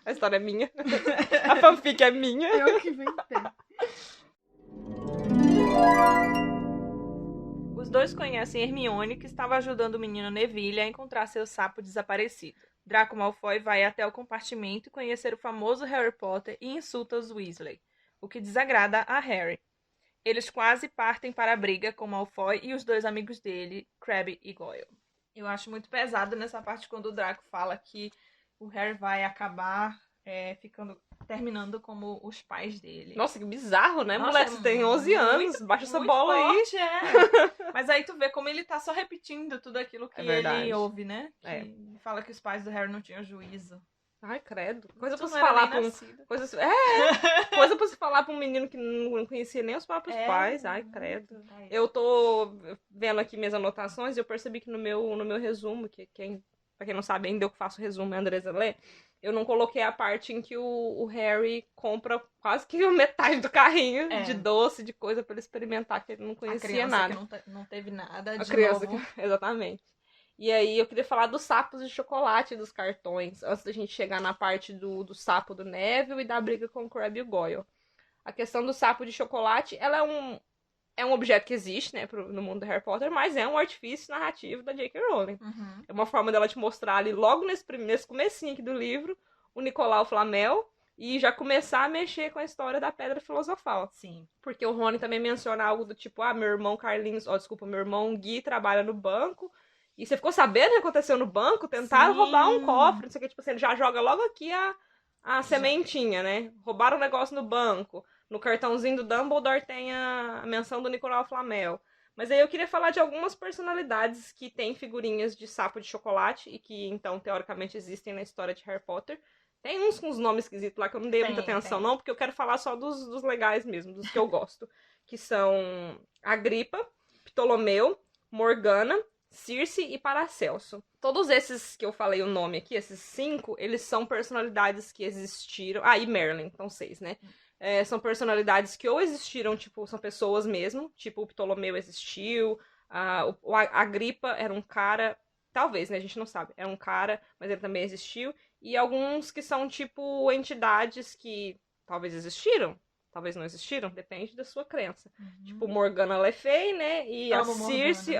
A história é minha. A fanfic é minha. Eu que inventei. Os dois conhecem Hermione, que estava ajudando o menino Neville a encontrar seu sapo desaparecido. Draco Malfoy vai até o compartimento conhecer o famoso Harry Potter e insulta os Weasley, o que desagrada a Harry. Eles quase partem para a briga com Malfoy e os dois amigos dele, Crabbe e Goyle. Eu acho muito pesado nessa parte quando o Draco fala que o Harry vai acabar terminando como os pais dele. Nossa, que bizarro, né? Moleque, você tem 11 anos, baixa essa bola forte, aí. Mas aí tu vê como ele tá só repetindo tudo aquilo que ele ouve, né? Que fala que os pais do Harry não tinham juízo. Ai, credo. Coisa pra se falar pra coisa pra se falar pra um menino que não conhecia nem os próprios pais. Ai, credo. Eu tô vendo aqui minhas anotações e eu percebi que no meu resumo, pra quem não sabe, ainda eu faço resumo, é a Andresa lê, eu não coloquei a parte em que o Harry compra quase que metade do carrinho de doce, de coisa pra ele experimentar, que ele não conhecia nada. Que não teve nada de a criança novo. Exatamente. E aí eu queria falar dos sapos de chocolate dos cartões, antes da gente chegar na parte do sapo do Neville e da briga com o Crabbe e o Goyle. A questão do sapo de chocolate, ela é um objeto que existe, né, no mundo do Harry Potter, mas é um artifício narrativo da J.K. Rowling. Uhum. É uma forma dela te mostrar ali, logo nesse comecinho aqui do livro, o Nicolau Flamel, e já começar a mexer com a história da Pedra Filosofal. Sim. Porque o Rony também menciona algo do tipo, meu irmão meu irmão Gui trabalha no banco, e você ficou sabendo o que aconteceu no banco? Tentaram roubar um cofre, não sei o que, tipo assim, ele já joga logo aqui a sementinha, né? Roubaram um negócio no banco. No cartãozinho do Dumbledore tem a menção do Nicolau Flamel. Mas aí eu queria falar de algumas personalidades que têm figurinhas de sapo de chocolate e que, então, teoricamente existem na história de Harry Potter. Tem uns com os nomes esquisitos lá que eu não dei muita atenção, não, porque eu quero falar só dos legais mesmo, dos que eu gosto. Que são Agripa, Ptolomeu, Morgana, Circe e Paracelso. Todos esses que eu falei o nome aqui, esses 5, eles são personalidades que existiram. E Merlin, então 6, né? São personalidades que ou existiram, tipo, são pessoas mesmo, tipo o Ptolomeu existiu, a Agripa era um cara, talvez, né? A gente não sabe, era um cara, mas ele também existiu. E alguns que são, tipo, entidades que talvez existiram, talvez não existiram, depende da sua crença. Uhum. Tipo, Morgana Le Fay, né? E a Circe,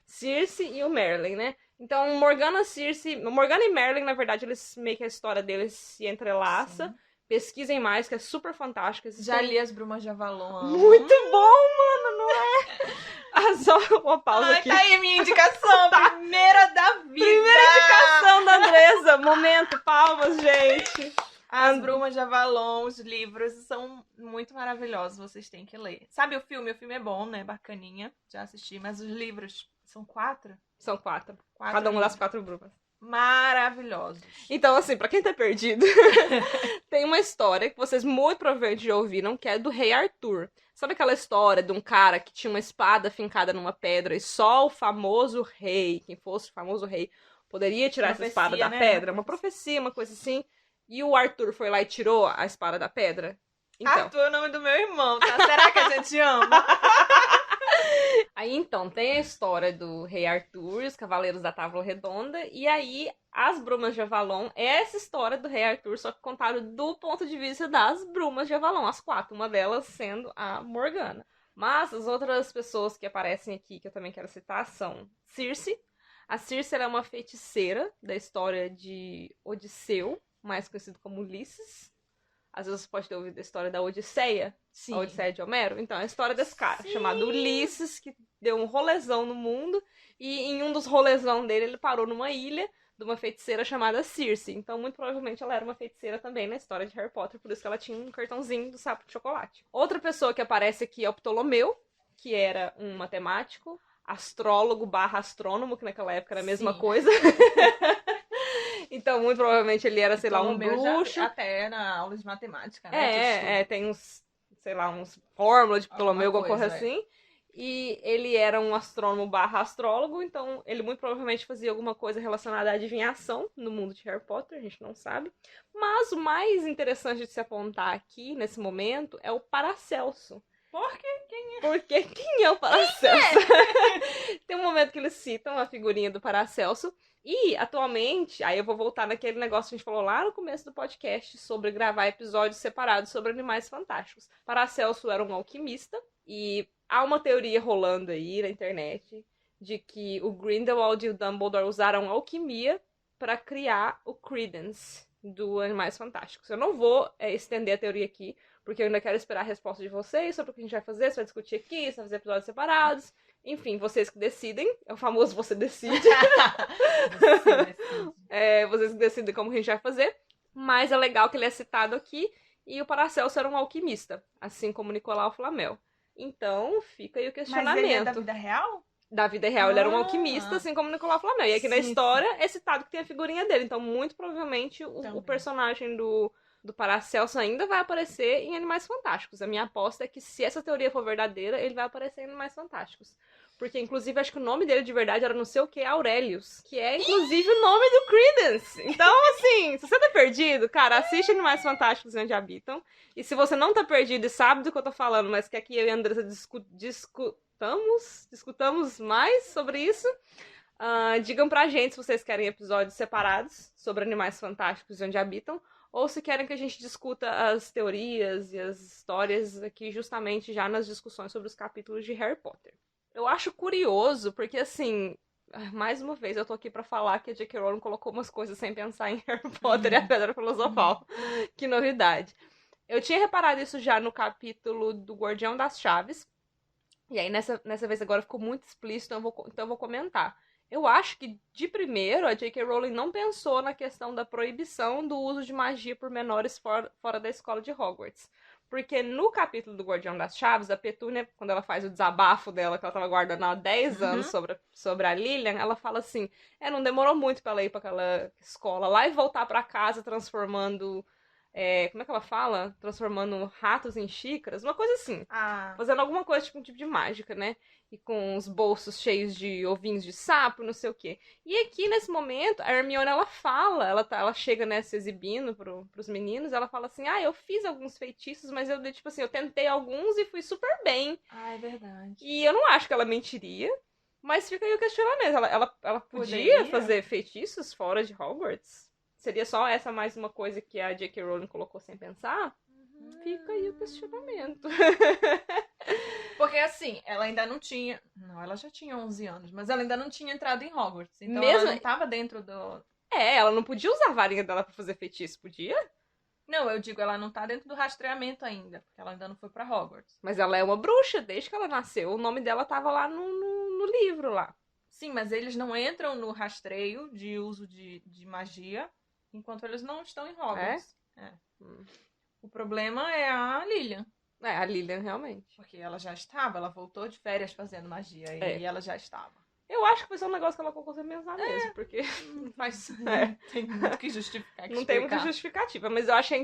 Circe e o Merlin, né? Então, Morgana e Merlin, na verdade, eles meio que a história deles se entrelaça. Sim. Pesquisem mais, que é super fantástico. Já li As Brumas de Avalon. Muito bom, mano, não é? Só uma pausa aqui. Tá aí minha indicação, primeira da vida. Primeira indicação da Andresa. Momento, palmas, gente. As Brumas de Avalon, os livros são muito maravilhosos, vocês têm que ler. Sabe o filme? O filme é bom, né? Bacaninha, já assisti, mas os livros são 4? São 4. Cada uma das 4 brumas. Maravilhosos. Então, assim, pra quem tá perdido, tem uma história que vocês muito provavelmente já ouviram, que é do Rei Arthur. Sabe aquela história de um cara que tinha uma espada fincada numa pedra e só o famoso rei, quem fosse o famoso rei, poderia tirar essa espada da pedra? Uma profecia, uma coisa assim. E o Arthur foi lá e tirou a espada da pedra? Então. Arthur é o nome do meu irmão, tá? Será que a gente ama? Aí, então, tem a história do Rei Arthur, os Cavaleiros da Távola Redonda, e aí As Brumas de Avalon é essa história do Rei Arthur, só que contaram do ponto de vista das Brumas de Avalon, as 4, uma delas sendo a Morgana. Mas as outras pessoas que aparecem aqui, que eu também quero citar, são Circe. A Circe ela é uma feiticeira da história de Odisseu, mais conhecido como Ulisses. Às vezes você pode ter ouvido a história da Odisseia, Sim. A Odisseia de Homero. Então, é a história desse cara, chamado Ulisses, que deu um rolezão no mundo, e em um dos rolezão dele, ele parou numa ilha de uma feiticeira chamada Circe. Então, muito provavelmente, ela era uma feiticeira também na história de Harry Potter, por isso que ela tinha um cartãozinho do sapo de chocolate. Outra pessoa que aparece aqui é o Ptolomeu, que era um matemático, astrólogo / astrônomo, que naquela época era a mesma coisa. Então, muito provavelmente, ele era, sei lá, um bruxo. Até na aula de matemática, né? Tem uns, sei lá, uns fórmulas de Ptolomeu, alguma coisa assim. E ele era um astrônomo / astrólogo, então ele muito provavelmente fazia alguma coisa relacionada à adivinhação no mundo de Harry Potter, a gente não sabe. Mas o mais interessante de se apontar aqui, nesse momento, é o Paracelso. Por quê? Quem figurinha. Porque quem é o Paracelso? Tem um momento que eles citam a figurinha do Paracelso. E, atualmente, aí eu vou voltar naquele negócio que a gente falou lá no começo do podcast sobre gravar episódios separados sobre animais fantásticos. Paracelso era um alquimista e há uma teoria rolando aí na internet de que o Grindelwald e o Dumbledore usaram alquimia para criar o Credence do Animais Fantásticos. Eu não vou estender a teoria aqui, porque eu ainda quero esperar a resposta de vocês sobre o que a gente vai fazer, se vai discutir aqui, se vai fazer episódios separados. Enfim, vocês que decidem. É o famoso você decide. Vocês que decidem como a gente vai fazer. Mas é legal que ele é citado aqui. E o Paracelso era um alquimista, assim como Nicolau Flamel. Então, fica aí o questionamento. Mas ele é da vida real? Da vida real, ele era um alquimista, assim como Nicolau Flamel. E aqui na história é citado que tem a figurinha dele. Então, muito provavelmente, o personagem do Paracelso ainda vai aparecer em Animais Fantásticos. A minha aposta é que, se essa teoria for verdadeira, ele vai aparecer em Animais Fantásticos. Porque, inclusive, acho que o nome dele de verdade era não sei o que, Aurelius. Que é, inclusive, o nome do Credence. Então, assim, se você tá perdido, cara, assiste Animais Fantásticos Onde Habitam. E se você não tá perdido e sabe do que eu tô falando, mas quer que eu e a Andressa discutamos mais sobre isso, digam pra gente se vocês querem episódios separados sobre Animais Fantásticos Onde Habitam. Ou se querem que a gente discuta as teorias e as histórias aqui justamente já nas discussões sobre os capítulos de Harry Potter. Eu acho curioso, porque assim, mais uma vez eu tô aqui pra falar que a J.K. Rowling colocou umas coisas sem pensar em Harry Potter e a Pedra Filosofal. Que novidade. Eu tinha reparado isso já no capítulo do Guardião das Chaves. E aí nessa vez agora ficou muito explícito, então eu vou comentar. Eu acho que, de primeiro, a J.K. Rowling não pensou na questão da proibição do uso de magia por menores fora da escola de Hogwarts. Porque no capítulo do Guardião das Chaves, a Petúnia, quando ela faz o desabafo dela, que ela tava guardando há 10 anos sobre a Lilian, ela fala assim, não demorou muito pra ela ir pra aquela escola lá e voltar pra casa transformando... como é que ela fala? Transformando ratos em xícaras, uma coisa assim. Fazendo alguma coisa, tipo um tipo de mágica, né? E com os bolsos cheios de ovinhos de sapo, não sei o quê. E aqui, nesse momento, a Hermione, ela fala, ela chega, né, se exibindo pros meninos, ela fala assim, eu fiz alguns feitiços, mas eu tentei alguns e fui super bem. É verdade. E eu não acho que ela mentiria, mas fica aí o questionamento. Ela podia fazer feitiços fora de Hogwarts? Seria só essa mais uma coisa que a J.K. Rowling colocou sem pensar? Fica aí o questionamento. Porque assim, ela ainda não tinha... Não, ela já tinha 11 anos, mas ela ainda não tinha entrado em Hogwarts. Então ela não tava dentro do... ela não podia usar a varinha dela pra fazer feitiço, podia? Não, eu digo, ela não tá dentro do rastreamento ainda, porque ela ainda não foi pra Hogwarts. Mas ela é uma bruxa, desde que ela nasceu. O nome dela tava lá no livro lá. Sim, mas eles não entram no rastreio de uso de magia enquanto eles não estão em Hogwarts. O problema é a Lilian. A Lilian, realmente. Porque ela já estava, ela voltou de férias fazendo magia e ela já estava. Eu acho que foi só um negócio que ela colocou sem pensar mesmo, porque... Tem muito que justificar. Não tem muita justificativa, mas eu acho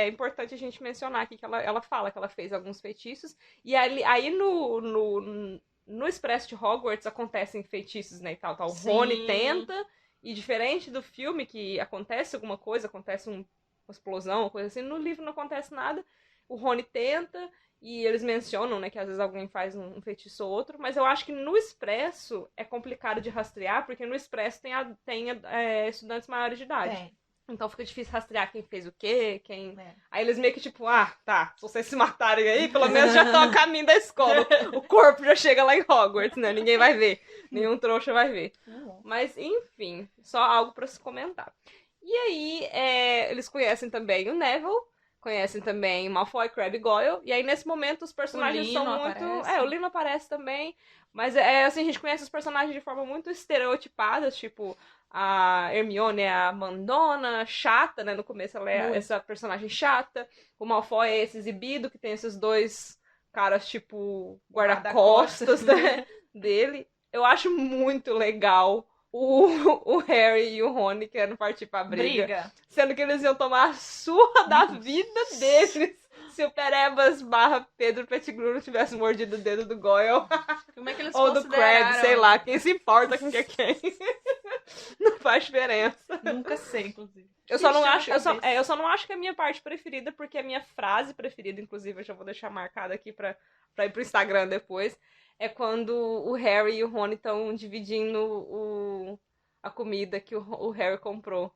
importante a gente mencionar aqui que ela fala que ela fez alguns feitiços, e aí no Expresso de Hogwarts acontecem feitiços, né, e tal. O Rony tenta, e diferente do filme, que acontece alguma coisa, acontece uma explosão, uma coisa assim, no livro não acontece nada, o Rony tenta, e eles mencionam, né, que às vezes alguém faz um feitiço ou outro, mas eu acho que no Expresso é complicado de rastrear, porque no Expresso tem estudantes maiores de idade. Então fica difícil rastrear quem fez o quê, quem... Aí eles meio que tipo, se vocês se matarem aí, pelo menos já estão a caminho da escola. O corpo já chega lá em Hogwarts, né? Ninguém vai ver. Nenhum trouxa vai ver. Mas, enfim, só algo pra se comentar. E aí, eles conhecem também o Neville, conhecem também Malfoy, Crabbe e Goyle. E aí, nesse momento, os personagens são muito... o Lino aparece também. Mas, assim, a gente conhece os personagens de forma muito estereotipada, tipo... A Hermione é a mandona, chata, né? No começo ela é essa personagem chata. O Malfoy é esse exibido, que tem esses dois caras, tipo, guarda-costas, né? Dele. Eu acho muito legal o Harry e o Rony querendo partir pra briga. Sendo que eles iam tomar a surra da vida deles. Se o Perebas / Pedro Pettigrew não tivesse mordido o dedo do Goyle. Como é que eles ou do Crabbe, sei lá. Quem se importa com quem? Não faz diferença. Nunca sei, inclusive. Eu só não acho que é a minha parte preferida, porque a minha frase preferida, inclusive, eu já vou deixar marcada aqui pra pra ir pro Instagram depois, é quando o Harry e o Rony estão dividindo a comida que o Harry comprou.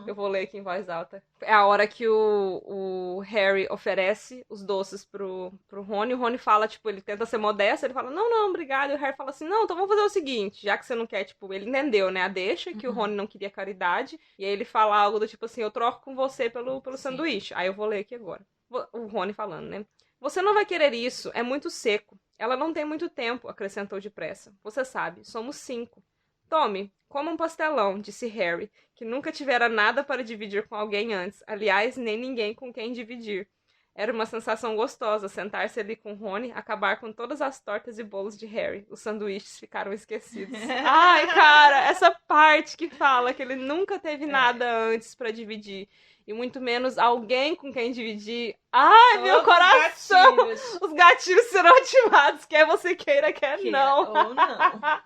Eu vou ler aqui em voz alta. É a hora que o Harry oferece os doces pro Rony. O Rony fala, tipo, ele tenta ser modesto. Ele fala, não, obrigado. E o Harry fala assim, não, então vamos fazer o seguinte. Já que você não quer, tipo, ele entendeu, né? A deixa, que o Rony não queria caridade. E aí ele fala algo do tipo assim, eu troco com você pelo sanduíche. Aí eu vou ler aqui agora. O Rony falando, né? Você não vai querer isso, é muito seco. Ela não tem muito tempo, acrescentou depressa. Você sabe, somos 5. Tome, coma um pastelão, disse Harry, que nunca tivera nada para dividir com alguém antes. Aliás, nem ninguém com quem dividir. Era uma sensação gostosa sentar-se ali com Rony, acabar com todas as tortas e bolos de Harry. Os sanduíches ficaram esquecidos. Ai, cara, essa parte que fala que ele nunca teve nada antes para dividir. E muito menos alguém com quem dividir. Ai, todos meu coração! Os gatilhos serão ativados, quer você queira, quer não. Ou não.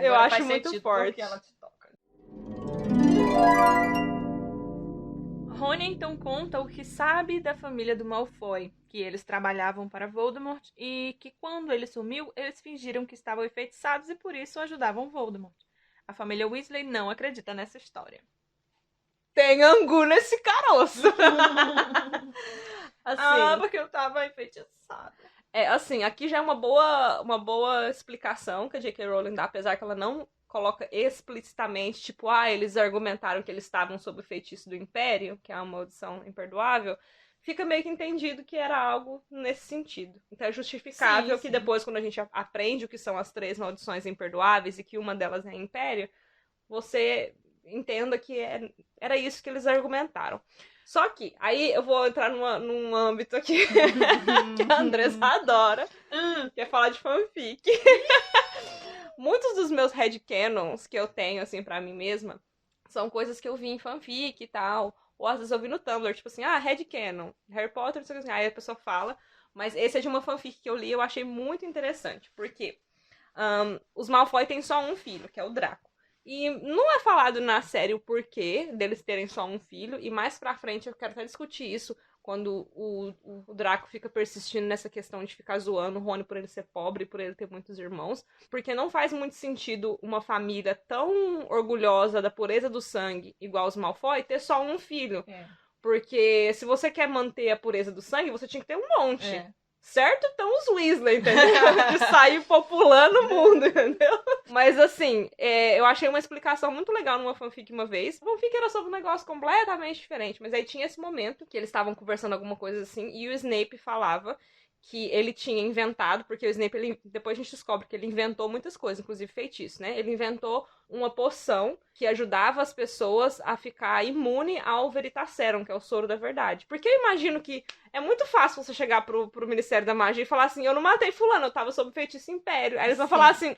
Eu acho muito forte. Ela te toca. Rony então conta o que sabe da família do Malfoy, que eles trabalhavam para Voldemort e que quando ele sumiu, eles fingiram que estavam enfeitiçados e por isso ajudavam Voldemort. A família Weasley não acredita nessa história. Tem angu nesse caroço. Assim, porque eu tava enfeitiçada. Assim, aqui já é uma boa explicação que a J.K. Rowling dá, apesar que ela não coloca explicitamente, tipo, eles argumentaram que eles estavam sob o feitiço do Império, que é uma maldição imperdoável, fica meio que entendido que era algo nesse sentido. Então é justificável que depois, quando a gente aprende o que são as 3 maldições imperdoáveis e que uma delas é Império, você entenda que era isso que eles argumentaram. Só que, aí eu vou entrar num âmbito aqui que a Andressa adora, que é falar de fanfic. Muitos dos meus headcanons que eu tenho, assim, pra mim mesma, são coisas que eu vi em fanfic e tal, ou às vezes eu vi no Tumblr, tipo assim, headcanon, Harry Potter, não sei o que assim, aí a pessoa fala, mas esse é de uma fanfic que eu li e eu achei muito interessante, porque os Malfoy têm só um filho, que é o Draco. E não é falado na série o porquê deles terem só um filho, e mais pra frente eu quero até discutir isso, quando o Draco fica persistindo nessa questão de ficar zoando o Rony por ele ser pobre e por ele ter muitos irmãos, porque não faz muito sentido uma família tão orgulhosa da pureza do sangue, igual os Malfoy, ter só um filho. Porque se você quer manter a pureza do sangue, você tinha que ter um monte. Certo? Então os Weasley, entendeu? De sair populando o mundo, entendeu? Mas assim, eu achei uma explicação muito legal numa fanfic uma vez. A fanfic era sobre um negócio completamente diferente, mas aí tinha esse momento que eles estavam conversando alguma coisa assim, e o Snape falava que ele tinha inventado, porque o Snape, depois a gente descobre que ele inventou muitas coisas, inclusive feitiço, né? Ele inventou uma poção que ajudava as pessoas a ficar imune ao Veritaserum, que é o soro da verdade. Porque eu imagino que é muito fácil você chegar pro Ministério da Magia e falar assim, eu não matei fulano, eu tava sob feitiço império. Aí eles vão falar assim,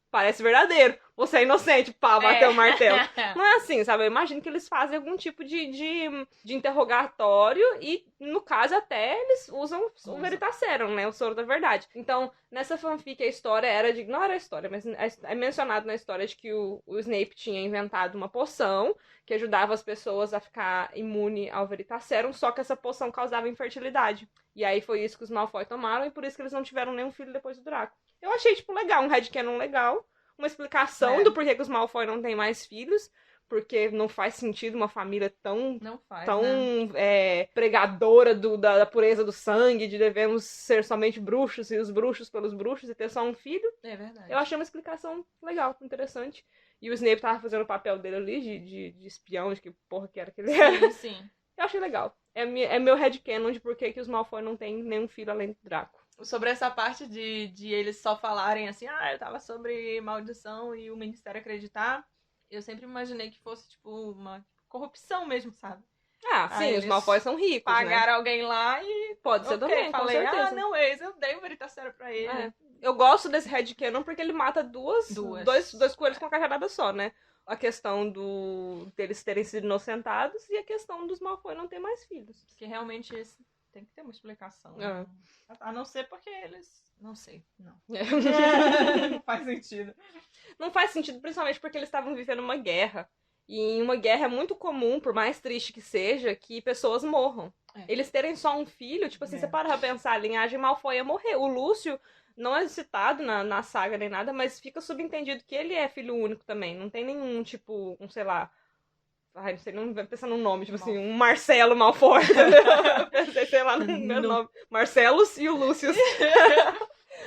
parece verdadeiro. Você é inocente, pá, bateu o martelo. Não é assim, sabe? Eu imagino que eles fazem algum tipo de interrogatório e, no caso, até eles usam o Veritaserum, né? O soro da verdade. Então, nessa fanfic, a história era de... Não era a história, mas é mencionado na história de que o Snape tinha inventado uma poção que ajudava as pessoas a ficar imune ao Veritaserum, só que essa poção causava infertilidade. E aí foi isso que os Malfoy tomaram e por isso que eles não tiveram nenhum filho depois do Draco. Eu achei, tipo, legal, um headcanon legal, uma explicação do porquê que os Malfoy não têm mais filhos, porque não faz sentido uma família tão pregadora da pureza do sangue, de devemos ser somente bruxos e os bruxos pelos bruxos e ter só um filho. É verdade. Eu achei uma explicação legal, interessante. E o Snape tava fazendo o papel dele ali de espião, de que porra que era que ele era. Sim. Eu achei legal. É meu headcanon de por que os Malfoy não têm nenhum filho além do Draco. Sobre essa parte de eles só falarem assim, eu tava sobre maldição e o Ministério acreditar, eu sempre imaginei que fosse, tipo, uma corrupção mesmo, sabe? Sim, os Malfoy são ricos, pagaram alguém lá e... Pode ser também, falei, com certeza. não, eu dei o Veritaserum pra ele. Eu gosto desse headcanon porque ele mata dois coelhos com uma cajadada só, né? A questão deles terem sido inocentados e a questão dos Malfoy não ter mais filhos. Porque realmente tem que ter uma explicação. A não ser porque eles... Não sei, não. Não faz sentido. Não faz sentido, principalmente porque eles estavam vivendo uma guerra. E em uma guerra é muito comum, por mais triste que seja, que pessoas morram. Eles terem só um filho, tipo assim, você para pra pensar, a linhagem Malfoy ia morrer. O Lúcio não é citado na saga nem nada, mas fica subentendido que ele é filho único também. Não tem nenhum, tipo, sei lá... Ai, não sei, não vai pensar num nome, tipo assim, um Marcelo Malfoy, entendeu? Pensei, sei lá, no meu nome. Marcelos e o Lúcio.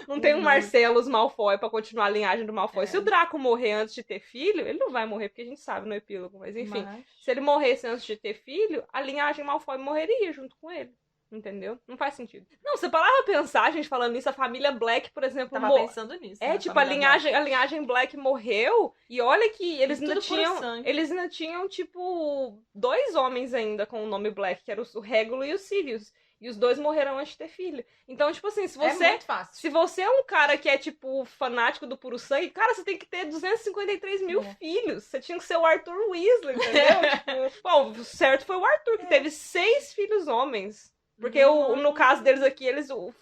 Não tem um Marcelos Malfoy pra continuar a linhagem do Malfoy. Se o Draco morrer antes de ter filho, ele não vai morrer, porque a gente sabe no epílogo, mas enfim. Se ele morresse antes de ter filho, a linhagem Malfoy morreria junto com ele. Entendeu? Não faz sentido. Não, você parava pra pensar, a gente falando nisso, a família Black, por exemplo... Tava pensando nisso. Tipo, a linhagem Black morreu, e olha que eles ainda tinham, tipo, 2 homens ainda com o nome Black, que eram o Regulo e o Sirius. E os 2 morreram antes de ter filho. Então, tipo assim, se você... É muito fácil. Se você é um cara que é, tipo, fanático do puro sangue, cara, você tem que ter 253 mil filhos. Você tinha que ser o Arthur Weasley, entendeu? Tipo, bom, o certo foi o Arthur, que teve 6 filhos homens. Porque no caso deles aqui,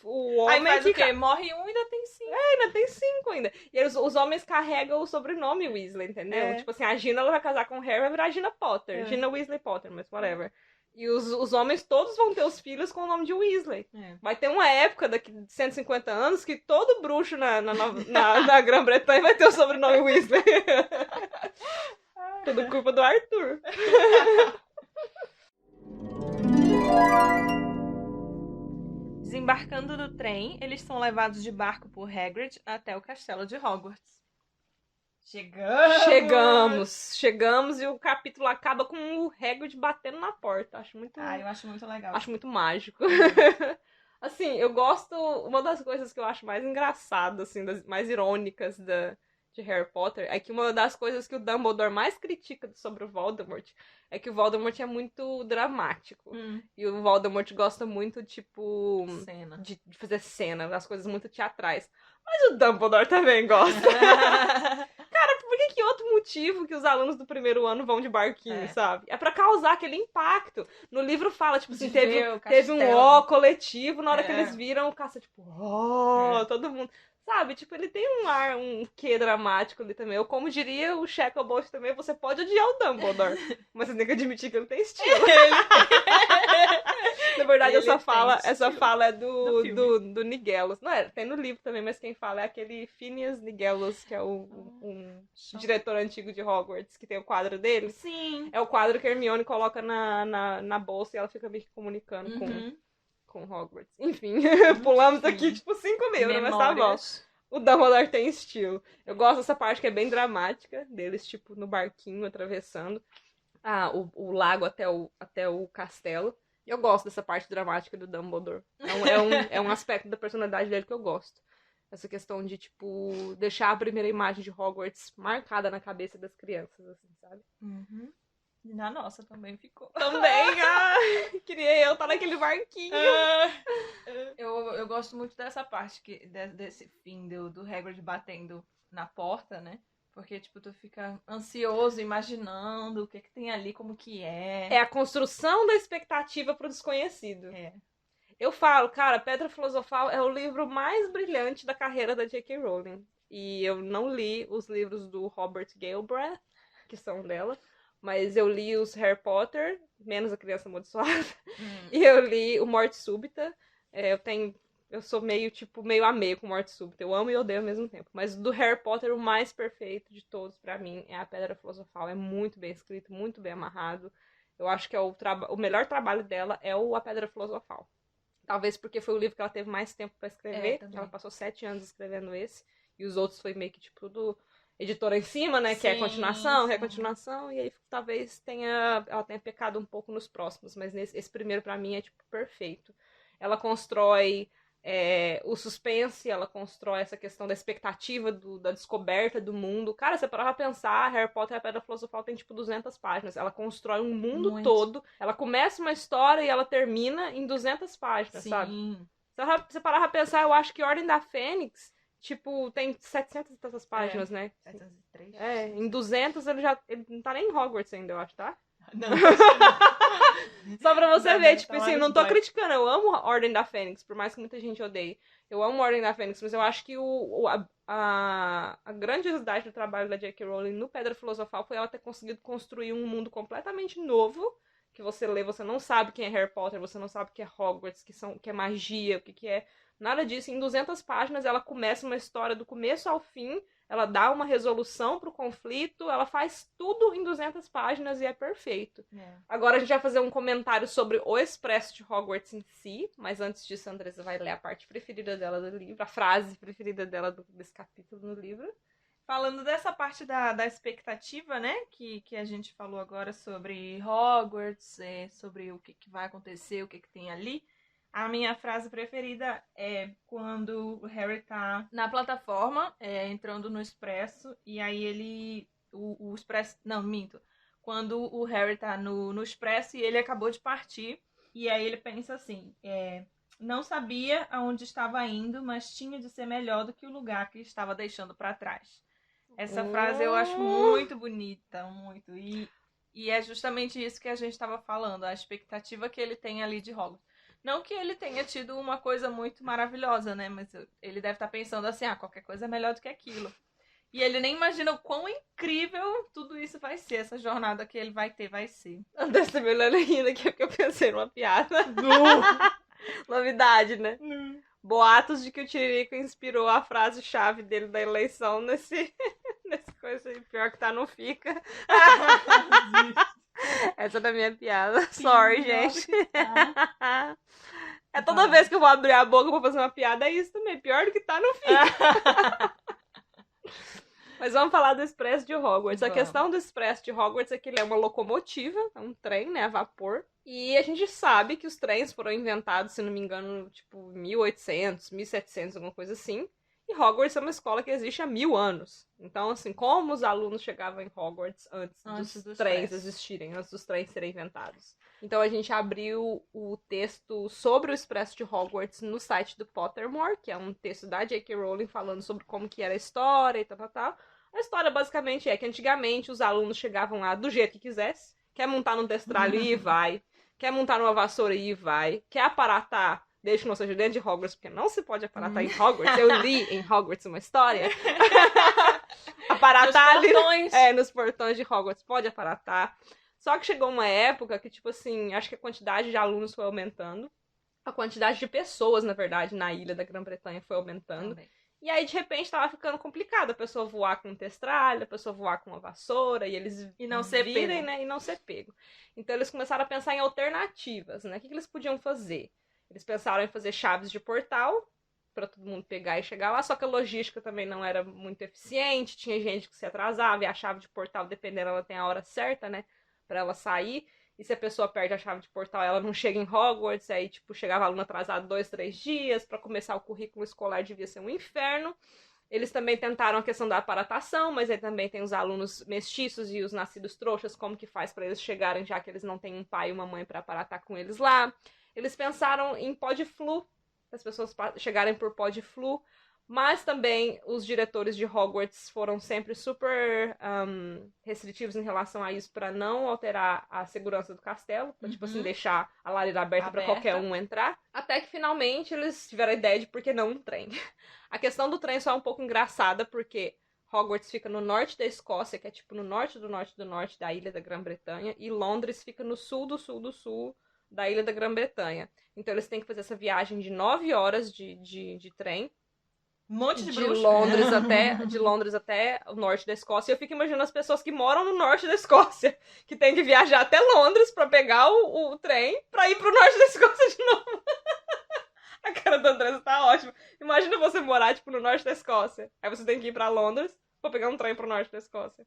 o homem... Aí faz o quê? Morre um e ainda tem 5. Ainda tem 5 ainda. E os homens carregam o sobrenome Weasley, entendeu? Tipo assim, a Gina ela vai casar com o Harry, vai virar Gina Potter. Gina Weasley Potter, mas whatever. E os homens todos vão ter os filhos com o nome de Weasley. Vai ter uma época daqui de 150 anos que todo bruxo na Grã-Bretanha vai ter o sobrenome Weasley. Tudo culpa do Arthur. Desembarcando do trem, eles são levados de barco por Hagrid até o castelo de Hogwarts. Chegamos e o capítulo acaba com o Hagrid batendo na porta. Eu acho muito legal. Acho muito mágico. Assim, eu gosto... Uma das coisas que eu acho mais engraçadas, assim, mais irônicas de Harry Potter, é que uma das coisas que o Dumbledore mais critica sobre o Voldemort é que o Voldemort é muito dramático. E o Voldemort gosta muito, tipo... De fazer cena, das coisas muito teatrais. Mas o Dumbledore também gosta. Cara, por que outro motivo que os alunos do primeiro ano vão de barquinho, sabe? É pra causar aquele impacto. No livro fala, tipo assim, teve um ó coletivo na hora que eles viram o caça, tipo, todo mundo... Sabe, tipo, ele tem um quê dramático ali também. Ou como diria o Shacklebolt também, você pode odiar o Dumbledore, mas você tem que admitir que ele tem estilo. Na verdade, essa fala é do Nigellus. Não é, tem no livro também, mas quem fala é aquele Phineas Nigellus, que é um diretor antigo de Hogwarts, que tem o quadro dele. Sim. É o quadro que a Hermione coloca na bolsa e ela fica meio que comunicando com Hogwarts. Enfim, pulamos aqui, tipo, 5 livros, mas tá bom. O Dumbledore tem estilo. Eu gosto dessa parte que é bem dramática, deles, tipo, no barquinho, atravessando o lago até o castelo. E eu gosto dessa parte dramática do Dumbledore. É um aspecto da personalidade dele que eu gosto. Essa questão de, tipo, deixar a primeira imagem de Hogwarts marcada na cabeça das crianças, assim, sabe? E na nossa também ficou. Também, queria eu estar naquele barquinho. Eu gosto muito dessa parte, desse fim do Hagrid batendo na porta, né? Porque, tipo, tu fica ansioso, imaginando o que tem ali, como que é. É a construção da expectativa pro desconhecido. Eu falo, cara, Pedra Filosofal é o livro mais brilhante da carreira da J.K. Rowling. E eu não li os livros do Robert Galbraith, que são dela. Mas eu li os Harry Potter, menos a Criança Amaldiçoada. E eu li o Morte Súbita. Eu sou meio a meio com Morte Súbita. Eu amo e odeio ao mesmo tempo. Mas do Harry Potter, o mais perfeito de todos, pra mim, é a Pedra Filosofal. É muito bem escrito, muito bem amarrado. Eu acho que o melhor trabalho dela é A Pedra Filosofal. Talvez porque foi o livro que ela teve mais tempo pra escrever. Ela passou 7 anos escrevendo esse. E os outros foi meio que, tipo, tudo... editora em cima, né? Que é continuação, e aí talvez ela tenha pecado um pouco nos próximos, mas esse primeiro pra mim é, tipo, perfeito. Ela constrói o suspense, ela constrói essa questão da expectativa, da descoberta do mundo. Cara, você parava pra pensar, Harry Potter e a Pedra Filosofal tem, tipo, 200 páginas. Ela constrói um mundo todo, ela começa uma história e ela termina em 200 páginas, sabe? Você parava pra pensar, eu acho que Ordem da Fênix, tipo, tem 700 e tantas páginas, né? 703. Em 200 ele não tá nem em Hogwarts ainda, eu acho, tá? Não. Só pra você ver, tipo assim, não tô criticando, eu amo a Ordem da Fênix, por mais que muita gente odeie. Eu amo a Ordem da Fênix, mas eu acho que a grandiosidade do trabalho da J.K. Rowling no Pedra Filosofal foi ela ter conseguido construir um mundo completamente novo, que você lê, você não sabe quem é Harry Potter, você não sabe o que é Hogwarts, que é magia, o que é... Nada disso. Em 200 páginas, ela começa uma história do começo ao fim, ela dá uma resolução pro conflito, ela faz tudo em 200 páginas e é perfeito. Agora a gente vai fazer um comentário sobre o Expresso de Hogwarts em si, mas antes disso a Andressa vai ler a parte preferida dela do livro, a frase preferida dela desse capítulo no livro. Falando dessa parte da expectativa, né, que a gente falou agora sobre Hogwarts, sobre o que vai acontecer, o que tem ali, a minha frase preferida é quando o Harry tá na plataforma, entrando no Expresso, e aí o Expresso... Não, minto. Quando o Harry tá no Expresso e ele acabou de partir, e aí ele pensa assim, não sabia aonde estava indo, mas tinha de ser melhor do que o lugar que estava deixando para trás. Essa frase eu acho muito bonita, muito. E é justamente isso que a gente estava falando, a expectativa que ele tem ali de Hogwarts. Não que ele tenha tido uma coisa muito maravilhosa, né? Mas ele deve estar pensando assim, qualquer coisa é melhor do que aquilo. E ele nem imagina o quão incrível tudo isso vai ser, essa jornada que ele vai ter, vai ser. Dessa melhor ainda que eu pensei numa piada. Novidade, né? Boatos de que o Tiririca inspirou a frase-chave dele da eleição nesse coisa aí. Pior que tá, não fica. Essa é da minha piada. Sorry, gente. Toda vez que eu vou abrir a boca pra fazer uma piada, é isso também. Pior do que tá, não fica. Mas vamos falar do Expresso de Hogwarts. A questão do Expresso de Hogwarts é que ele é uma locomotiva, é um trem, né, a vapor. E a gente sabe que os trens foram inventados, se não me engano, tipo, 1800, 1700, alguma coisa assim. E Hogwarts é uma escola que existe há 1000 anos. Então, assim, como os alunos chegavam em Hogwarts antes dos trens existirem, antes dos trens serem inventados? Então, a gente abriu o texto sobre o Expresso de Hogwarts no site do Pottermore, que é um texto da J.K. Rowling falando sobre como que era a história e tal. A história, basicamente, é que antigamente os alunos chegavam lá do jeito que quisesse. Quer montar num testralho e vai. Quer montar numa vassoura e vai. Quer aparatar... Desde que não seja dentro de Hogwarts, porque não se pode aparatar em Hogwarts. Eu li em Hogwarts uma história. Aparatar nos portões. Nos portões de Hogwarts pode aparatar. Só que chegou uma época que, tipo assim, acho que a quantidade de alunos foi aumentando. A quantidade de pessoas, na verdade, na ilha da Grã-Bretanha foi aumentando. Também. E aí, de repente, tava ficando complicado a pessoa voar com um testralho, a pessoa voar com uma vassoura, e eles não ser virem, né, e não ser pego. Então, eles começaram a pensar em alternativas, né? O que eles podiam fazer? Eles pensaram em fazer chaves de portal para todo mundo pegar e chegar lá, só que a logística também não era muito eficiente, tinha gente que se atrasava, e a chave de portal, dependendo, ela tem a hora certa, né, para ela sair, e se a pessoa perde a chave de portal, ela não chega em Hogwarts, aí, tipo, chegava aluno atrasado 2, 3 dias, para começar o currículo escolar devia ser um inferno. Eles também tentaram a questão da aparatação, mas aí também tem os alunos mestiços e os nascidos trouxas, como que faz para eles chegarem, já que eles não têm um pai e uma mãe para aparatar com eles lá. Eles pensaram em pó de flu, as pessoas chegarem por pó de flu, mas também os diretores de Hogwarts foram sempre super restritivos em relação a isso para não alterar a segurança do castelo, pra, tipo assim, deixar a lareira aberta para qualquer um entrar. Até que finalmente eles tiveram a ideia de por que não um trem. A questão do trem só é um pouco engraçada, porque Hogwarts fica no norte da Escócia, que é tipo no norte do norte do norte da ilha da Grã-Bretanha, e Londres fica no sul do sul do sul da ilha da Grã-Bretanha. Então eles têm que fazer essa viagem de 9 horas de trem. Um monte de de Londres até o norte da Escócia. Eu fico imaginando as pessoas que moram no norte da Escócia, que tem que viajar até Londres pra pegar o trem pra ir pro norte da Escócia de novo. A cara da Andressa tá ótima. Imagina você morar, tipo, no norte da Escócia. Aí você tem que ir pra Londres pra pegar um trem pro norte da Escócia.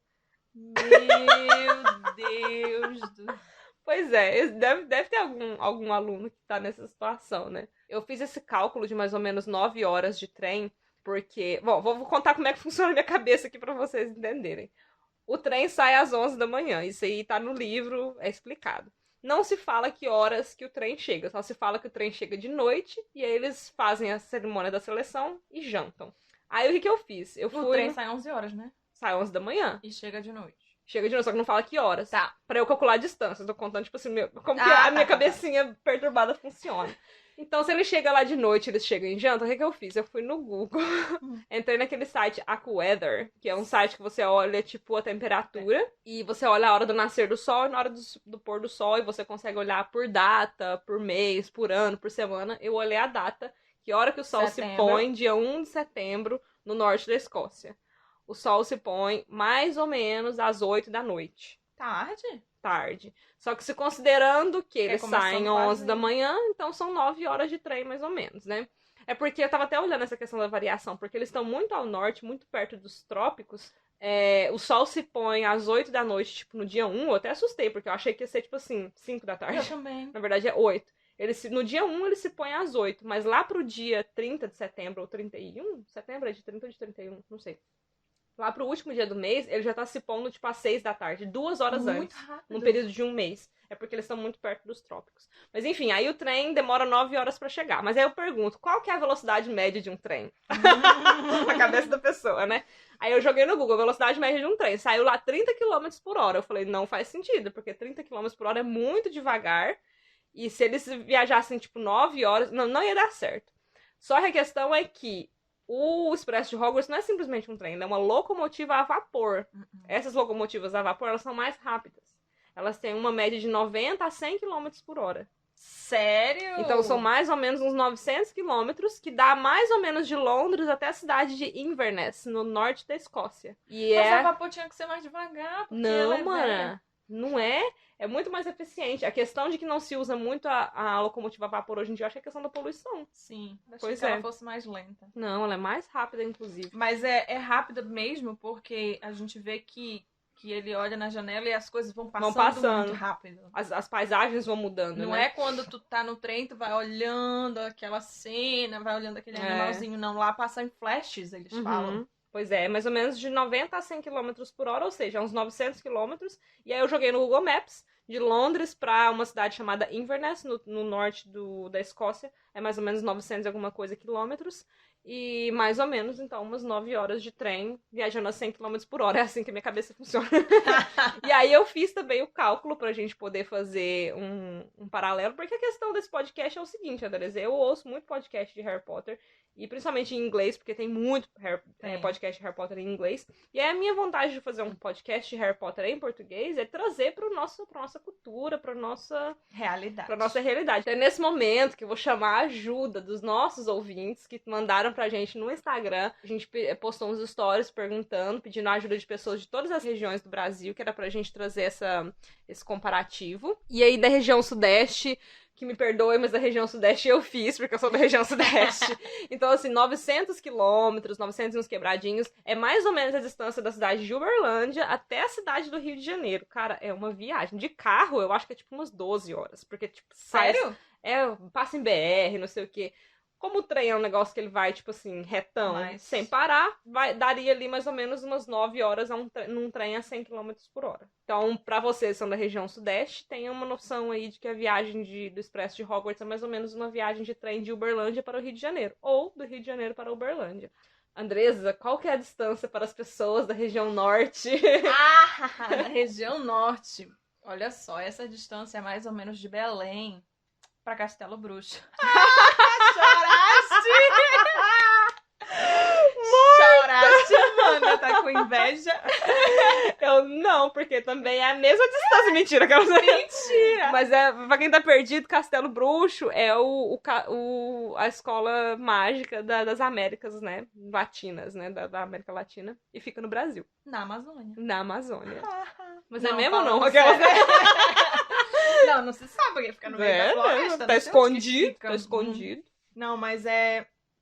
Meu Deus do... Pois é, deve ter algum aluno que tá nessa situação, né? Eu fiz esse cálculo de mais ou menos 9 horas de trem, porque... Bom, vou contar como é que funciona a minha cabeça aqui pra vocês entenderem. O trem sai às 11 da manhã, isso aí tá no livro, é explicado. Não se fala que horas que o trem chega, só se fala que o trem chega de noite, e aí eles fazem a cerimônia da seleção e jantam. Aí o que eu fiz? O trem sai 11 horas, né? Sai 11 da manhã. E chega de noite. Chega de noite, só que não fala que horas. Tá. Pra eu calcular a distância. Eu tô contando, tipo assim, como que a minha cabecinha perturbada funciona. Então, se ele chega lá de noite, eles chegam em janta, o que eu fiz? Eu fui no Google, entrei naquele site AccuWeather, que é um site que você olha, tipo, a temperatura, e você olha a hora do nascer do sol e na hora do pôr do sol, e você consegue olhar por data, por mês, por ano, por semana. Eu olhei a data, que hora que o sol se põe, dia 1 de setembro, no norte da Escócia. O sol se põe mais ou menos às 8 da noite. Tarde. Só que se considerando que eles saem 11 da manhã, então são 9 horas de trem, mais ou menos, né? É porque eu tava até olhando essa questão da variação, porque eles estão muito ao norte, muito perto dos trópicos. O sol se põe às 8 da noite, tipo, no dia 1. Eu até assustei, porque eu achei que ia ser, tipo assim, 5 da tarde. Eu também. Na verdade, é 8. No dia 1, ele se põe às 8, mas lá pro dia 30 de setembro, ou 31? Setembro é de 30 ou de 31? Não sei. Lá pro último dia do mês, ele já tá se pondo, tipo, às 6 da tarde, 2 horas muito antes. Rápido. Num período de um mês. É porque eles estão muito perto dos trópicos. Mas enfim, aí o trem demora 9 horas pra chegar. Mas aí eu pergunto, qual que é a velocidade média de um trem? Na cabeça da pessoa, né? Aí eu joguei no Google, velocidade média de um trem. Saiu lá 30 km por hora. Eu falei, não faz sentido, porque 30 km por hora é muito devagar. E se eles viajassem, tipo, 9 horas, não ia dar certo. Só que a questão é que o Expresso de Hogwarts não é simplesmente um trem, é uma locomotiva a vapor. Essas locomotivas a vapor, elas são mais rápidas. Elas têm uma média de 90 a 100 km por hora. Sério? Então são mais ou menos uns 900 km, que dá mais ou menos de Londres até a cidade de Inverness, no norte da Escócia. Mas a vapor tinha que ser mais devagar, porque não, mana, não é? É muito mais eficiente. A questão de que não se usa muito a locomotiva a vapor hoje em dia, eu acho que é questão da poluição. Sim, achei que ela fosse mais lenta. Não, ela é mais rápida, inclusive. Mas é rápida mesmo, porque a gente vê que ele olha na janela e as coisas vão passando muito rápido. As paisagens vão mudando, Não é quando tu tá no trem, tu vai olhando aquela cena, vai olhando aquele animalzinho, não. Lá passa em flashes, eles falam. Pois é, mais ou menos de 90 a 100 km por hora, ou seja, uns 900 km. E aí eu joguei no Google Maps, de Londres pra uma cidade chamada Inverness, no norte da Escócia. É mais ou menos 900 e alguma coisa quilômetros. E mais ou menos, então, umas 9 horas de trem, viajando a 100 km por hora. É assim que a minha cabeça funciona. E aí eu fiz também o cálculo pra gente poder fazer um paralelo, porque a questão desse podcast é o seguinte, Andresa, eu ouço muito podcast de Harry Potter, e principalmente em inglês, porque tem muito podcast de Harry Potter em inglês. E aí a minha vontade de fazer um podcast de Harry Potter em português é trazer pra nossa cultura, pra nossa realidade. Então é nesse momento que eu vou chamar a ajuda dos nossos ouvintes, que mandaram pra gente no Instagram. A gente postou uns stories perguntando, pedindo a ajuda de pessoas de todas as regiões do Brasil, que era pra gente trazer esse comparativo. E aí da região sudeste, que me perdoe, mas da região sudeste eu fiz, porque eu sou da região sudeste. Então, assim, 900 quilômetros, 900 e uns quebradinhos, é mais ou menos a distância da cidade de Uberlândia até a cidade do Rio de Janeiro. Cara, é uma viagem. De carro, eu acho que é tipo umas 12 horas, porque, tipo, sério? Passa em BR, não sei o quê. Como o trem é um negócio que ele vai, tipo assim, retão, sem parar, daria ali mais ou menos umas 9 horas num trem a 100 km por hora. Então, pra vocês que são da região sudeste, tenham uma noção aí de que a viagem do Expresso de Hogwarts é mais ou menos uma viagem de trem de Uberlândia para o Rio de Janeiro, ou do Rio de Janeiro para Uberlândia. Andresa, qual que é a distância para as pessoas da região norte? Na região norte. Olha só, essa distância é mais ou menos de Belém para Castelo Bruxo. Choraste! Choraste, mano. Tá com inveja? Eu não, porque também é a mesma distância. Mentira, aquela Mentira! Mas pra quem tá perdido, Castelo Bruxo é a escola mágica das Américas, né? Latinas, né? Da América Latina. E fica no Brasil. Na Amazônia. Na Amazônia. Mas não, é mesmo ou não? Não se sabe, porque fica no meio da floresta. Tá escondido, tá escondido. Não, mas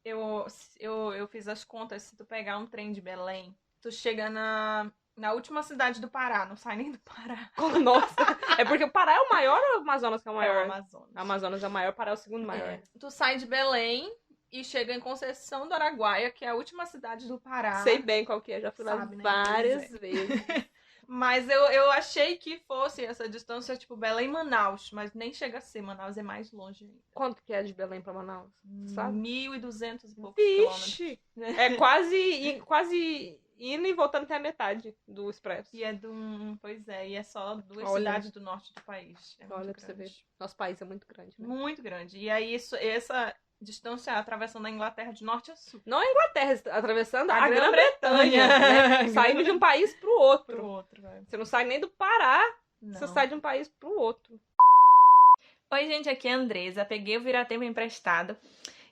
eu fiz as contas, se tu pegar um trem de Belém, tu chega na última cidade do Pará, não sai nem do Pará. Nossa, é porque o Pará é o maior ou o Amazonas que é o maior? É o Amazonas. O Amazonas é o maior, o Pará é o segundo maior. Tu sai de Belém e chega em Conceição do Araguaia, que é a última cidade do Pará. Sei bem qual que é, já fui lá várias vezes. Mas eu achei que fosse essa distância, tipo, Belém-Manaus, mas nem chega a ser. Manaus é mais longe ainda. Quanto que é de Belém pra Manaus? Sabe? 1.200 e poucos quilômetros. É quase indo e voltando até a metade do expresso. E é só 2 cidades do norte do país. Olha pra você ver. Nosso país é muito grande, né? Muito grande. E aí, essa distância atravessando a Inglaterra de norte a sul. Não a Inglaterra, atravessando a Grã-Bretanha, né? Saindo de um país pro outro. Você não sai nem do Pará, você sai de um país pro outro. Oi, gente, aqui é a Andresa. Peguei o Viratempo emprestado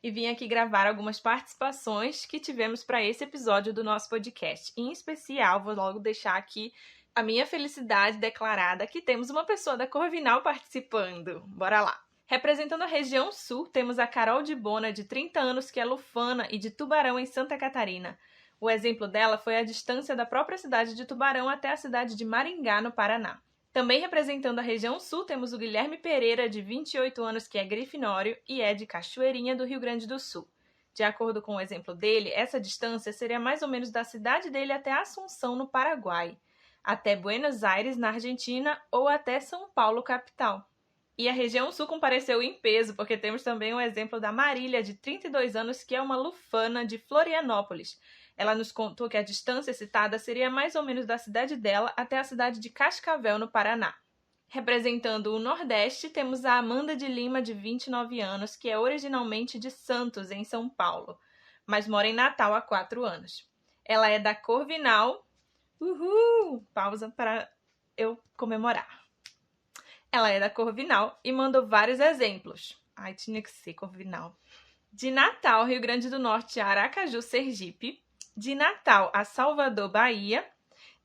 e vim aqui gravar algumas participações que tivemos para esse episódio do nosso podcast. Em especial, vou logo deixar aqui a minha felicidade declarada que temos uma pessoa da Corvinal participando. Bora lá! Representando a região sul, temos a Carol de Bona, de 30 anos, que é lufana e de Tubarão, em Santa Catarina. O exemplo dela foi a distância da própria cidade de Tubarão até a cidade de Maringá, no Paraná. Também representando a região sul, temos o Guilherme Pereira, de 28 anos, que é grifinório e é de Cachoeirinha, do Rio Grande do Sul. De acordo com o exemplo dele, essa distância seria mais ou menos da cidade dele até Assunção, no Paraguai, até Buenos Aires, na Argentina, ou até São Paulo, capital. E a região sul compareceu em peso, porque temos também o exemplo da Marília, de 32 anos, que é uma lufana de Florianópolis. Ela nos contou que a distância citada seria mais ou menos da cidade dela até a cidade de Cascavel, no Paraná. Representando o Nordeste, temos a Amanda de Lima, de 29 anos, que é originalmente de Santos, em São Paulo, mas mora em Natal há 4 anos. Ela é da Corvinal. Pausa para eu comemorar. Ela é da Corvinal e mandou vários exemplos. Ai, tinha que ser Corvinal. De Natal, Rio Grande do Norte, a Aracaju, Sergipe. De Natal a Salvador, Bahia.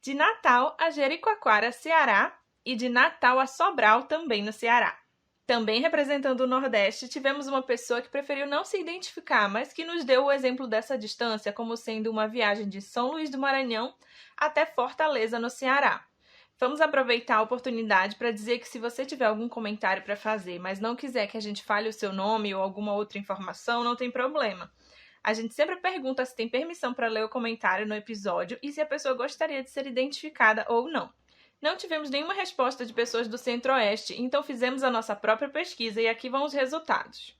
De Natal a Jericoacoara, Ceará. E de Natal a Sobral, também no Ceará. Também representando o Nordeste, tivemos uma pessoa que preferiu não se identificar, mas que nos deu o exemplo dessa distância como sendo uma viagem de São Luís do Maranhão até Fortaleza, no Ceará. Vamos aproveitar a oportunidade para dizer que se você tiver algum comentário para fazer, mas não quiser que a gente fale o seu nome ou alguma outra informação, não tem problema. A gente sempre pergunta se tem permissão para ler o comentário no episódio e se a pessoa gostaria de ser identificada ou não. Não tivemos nenhuma resposta de pessoas do Centro-Oeste, então fizemos a nossa própria pesquisa e aqui vão os resultados.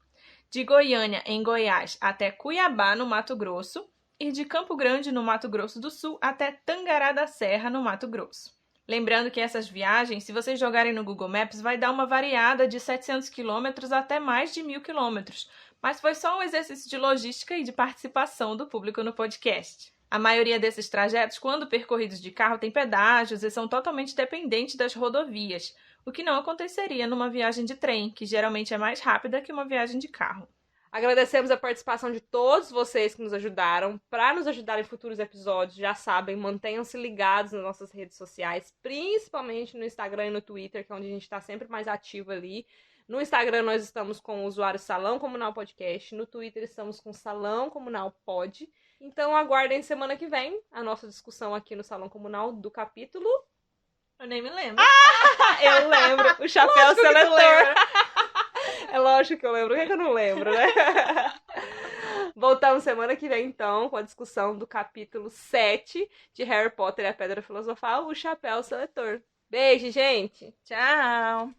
De Goiânia, em Goiás, até Cuiabá, no Mato Grosso, e de Campo Grande, no Mato Grosso do Sul, até Tangará da Serra, no Mato Grosso. Lembrando que essas viagens, se vocês jogarem no Google Maps, vai dar uma variada de 700 km até mais de 1.000 km, mas foi só um exercício de logística e de participação do público no podcast. A maioria desses trajetos, quando percorridos de carro, tem pedágios e são totalmente dependentes das rodovias, o que não aconteceria numa viagem de trem, que geralmente é mais rápida que uma viagem de carro. Agradecemos a participação de todos vocês que nos ajudaram. Para nos ajudar em futuros episódios, já sabem, mantenham-se ligados nas nossas redes sociais, principalmente no Instagram e no Twitter, que é onde a gente está sempre mais ativo ali. No Instagram nós estamos com o usuário Salão Comunal Podcast, no Twitter estamos com Salão Comunal Pod. Então aguardem semana que vem a nossa discussão aqui no Salão Comunal do capítulo... Eu nem me lembro. Eu lembro, o Chapéu Seletor. É lógico que eu lembro, o que é que eu não lembro, né? Voltamos semana que vem, então, com a discussão do capítulo 7 de Harry Potter e a Pedra Filosofal, o Chapéu Seletor. Beijo, gente! Tchau!